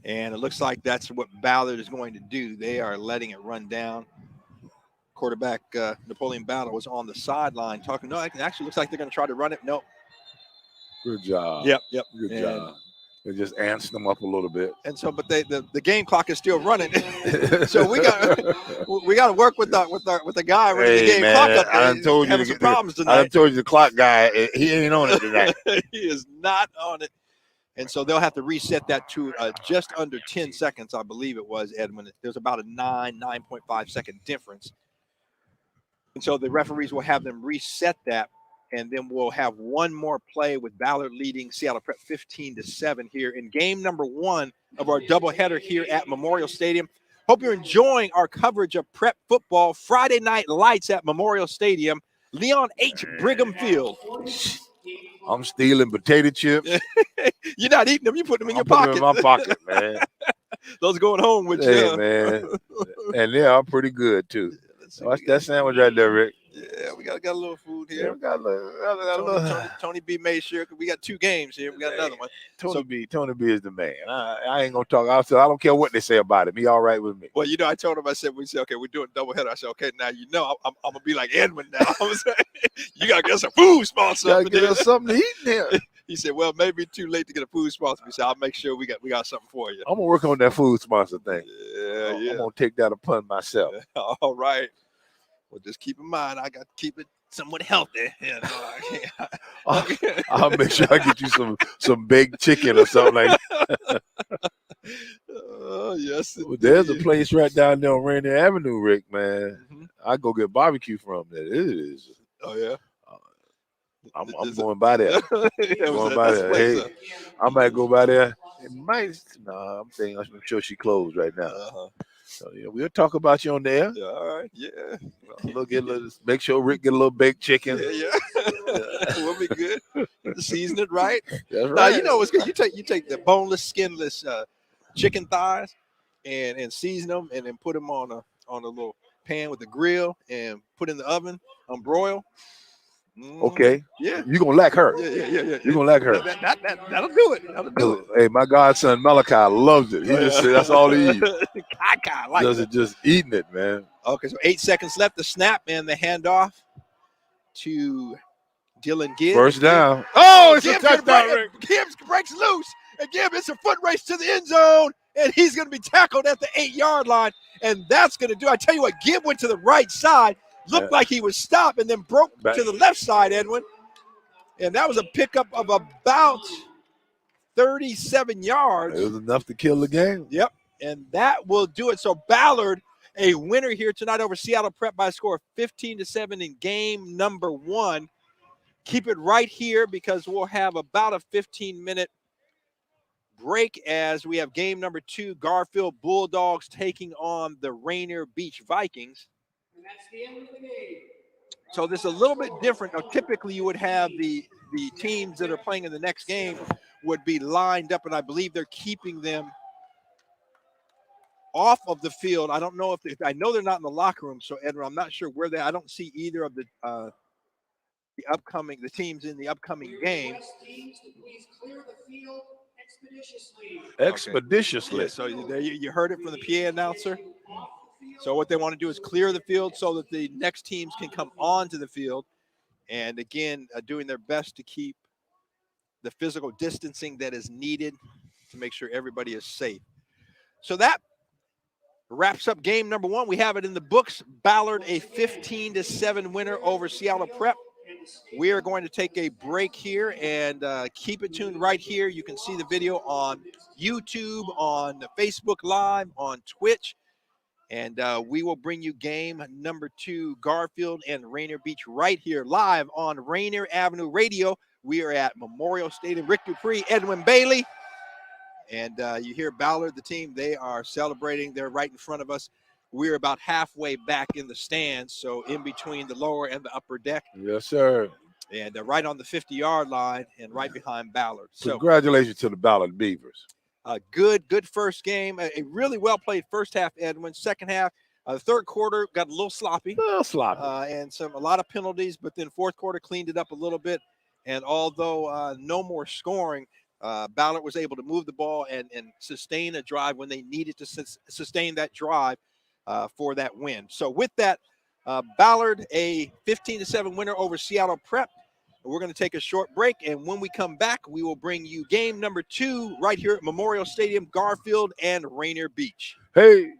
Speaker 1: And it looks like that's what Ballard is going to do. They are letting it run down. Quarterback Napoleon Ballard was on the sideline talking. No, it actually looks like they're going to try to run it. No.
Speaker 3: Good job.
Speaker 1: Yep.
Speaker 3: Good job. They just amped them up a little bit.
Speaker 1: And so, but the game clock is still running. So we got to work with the guy running the game clock up there.
Speaker 3: I told you
Speaker 1: some problems tonight.
Speaker 3: I told you the clock guy, he ain't on it tonight.
Speaker 1: He is not on it. And so they'll have to reset that to just under 10 seconds, I believe it was, Edwin. There's about a 9.5 second difference. And so the referees will have them reset that. And then we'll have one more play with Ballard leading Seattle Prep 15-7 here in game number 1 of our doubleheader here at Memorial Stadium. Hope you're enjoying our coverage of prep football. Friday night lights at Memorial Stadium, Leon H. Brigham Field.
Speaker 3: I'm stealing potato chips.
Speaker 1: You're not eating them. You put them in your
Speaker 3: pocket.
Speaker 1: Them
Speaker 3: in my pocket, man.
Speaker 1: Those going home with
Speaker 3: you. Man. And they are pretty good, too. Watch that sandwich right there, Rick.
Speaker 1: Yeah, we got a little food here.
Speaker 3: Yeah, we got a little.
Speaker 1: Tony B made sure we got 2 games here. We got another one.
Speaker 3: Tony B is the man. I ain't gonna talk. I don't care what they say about him. He all right with me.
Speaker 1: Well, I told him. I said, okay, we're doing doubleheader. I said, okay, now I'm gonna be like Edwin now. I'm saying, you gotta get some food sponsor.
Speaker 3: Gotta get us something to eat there.
Speaker 1: He said, well, maybe too late to get a food sponsor. He said, I'll make sure we got something for you.
Speaker 3: I'm gonna work on that food sponsor thing.
Speaker 1: Yeah.
Speaker 3: I'm gonna take that upon myself.
Speaker 1: All right. Well, just keep in mind, I got to keep it somewhat healthy.
Speaker 3: I'll make sure I get you some baked chicken or something like that.
Speaker 1: Oh, yes.
Speaker 3: Well, there's a place right down there on Rainier Avenue, Rick, man. Mm-hmm. I go get barbecue from there. It is.
Speaker 1: Oh, yeah?
Speaker 3: I'm going by there. Hey, I might go by there. It might. No, I'm sure she closed right now.
Speaker 1: Uh-huh.
Speaker 3: So we'll talk about you on there.
Speaker 1: Yeah, all right. Yeah.
Speaker 3: Make sure Rick get a little baked chicken.
Speaker 1: Yeah. We'll be good. Season it right.
Speaker 3: That's right.
Speaker 1: Now, what's good? You take the boneless, skinless chicken thighs and season them and then put them on a little pan with the grill and put in the oven, broil.
Speaker 3: Okay.
Speaker 1: Yeah.
Speaker 3: You're going to like her.
Speaker 1: Yeah.
Speaker 3: You're going to like her.
Speaker 1: That'll do it. That'll do it.
Speaker 3: Hey, my godson Malachi loves it. He just said that's all he eats.
Speaker 1: I like it.
Speaker 3: Just eating it, man.
Speaker 1: Okay, so 8 seconds left. The snap and the handoff to Dylan Gibbs.
Speaker 3: First down.
Speaker 1: Oh,
Speaker 3: it's a touchdown, Rick.
Speaker 1: Gibbs breaks loose. And Gibbs, it's a foot race to the end zone. And he's going to be tackled at the 8-yard line. And that's going to do. I tell you what, Gibbs went to the right side. Looked like he was stopped and then broke to the left side, Edwin. And that was a pickup of about 37 yards.
Speaker 3: It was enough to kill the game.
Speaker 1: Yep. And that will do it. So Ballard, a winner here tonight over Seattle Prep by a score of 15-7 in game number 1. Keep it right here because we'll have about a 15-minute break as we have game number 2, Garfield Bulldogs taking on the Rainier Beach Vikings.
Speaker 2: And that's the end of the game.
Speaker 1: So this is a little bit different. Now, typically you would have the teams that are playing in the next game would be lined up, and I believe they're keeping them off of the field. I don't know if I know they're not in the locker room. So Edwin, I'm not sure where they. I don't see either of the teams in the upcoming game.
Speaker 2: Teams to please clear the field expeditiously.
Speaker 3: Expeditiously.
Speaker 1: Yeah, so there you heard it from the PA announcer. So what they want to do is clear the field so that the next teams can come onto the field, and again, doing their best to keep the physical distancing that is needed to make sure everybody is safe. So that wraps up game number 1. We have it in the books. Ballard, a 15-7 winner over Seattle Prep. We are going to take a break here and keep it tuned right here. You can see the video on YouTube, on Facebook Live, on Twitch. And we will bring you game number 2, Garfield and Rainier Beach, right here live on Rainier Avenue Radio. We are at Memorial Stadium. Rick Dupree, Edwin Bailey. And you hear Ballard, the team, they are celebrating. They're right in front of us. We're about halfway back in the stands, so in between the lower and the upper deck.
Speaker 3: Yes, sir.
Speaker 1: And right on the 50-yard line and right behind Ballard. So
Speaker 3: congratulations to the Ballard Beavers.
Speaker 1: Good first game. A really well-played first half, Edwin. Second half, the third quarter got a little sloppy. And a lot of penalties, but then fourth quarter cleaned it up a little bit. And although no more scoring, Ballard was able to move the ball and sustain a drive when they needed to sustain that drive for that win. So with that, Ballard, a 15-7 winner over Seattle Prep. We're going to take a short break, and when we come back, we will bring you game number 2 right here at Memorial Stadium, Garfield and Rainier Beach.
Speaker 3: Hey.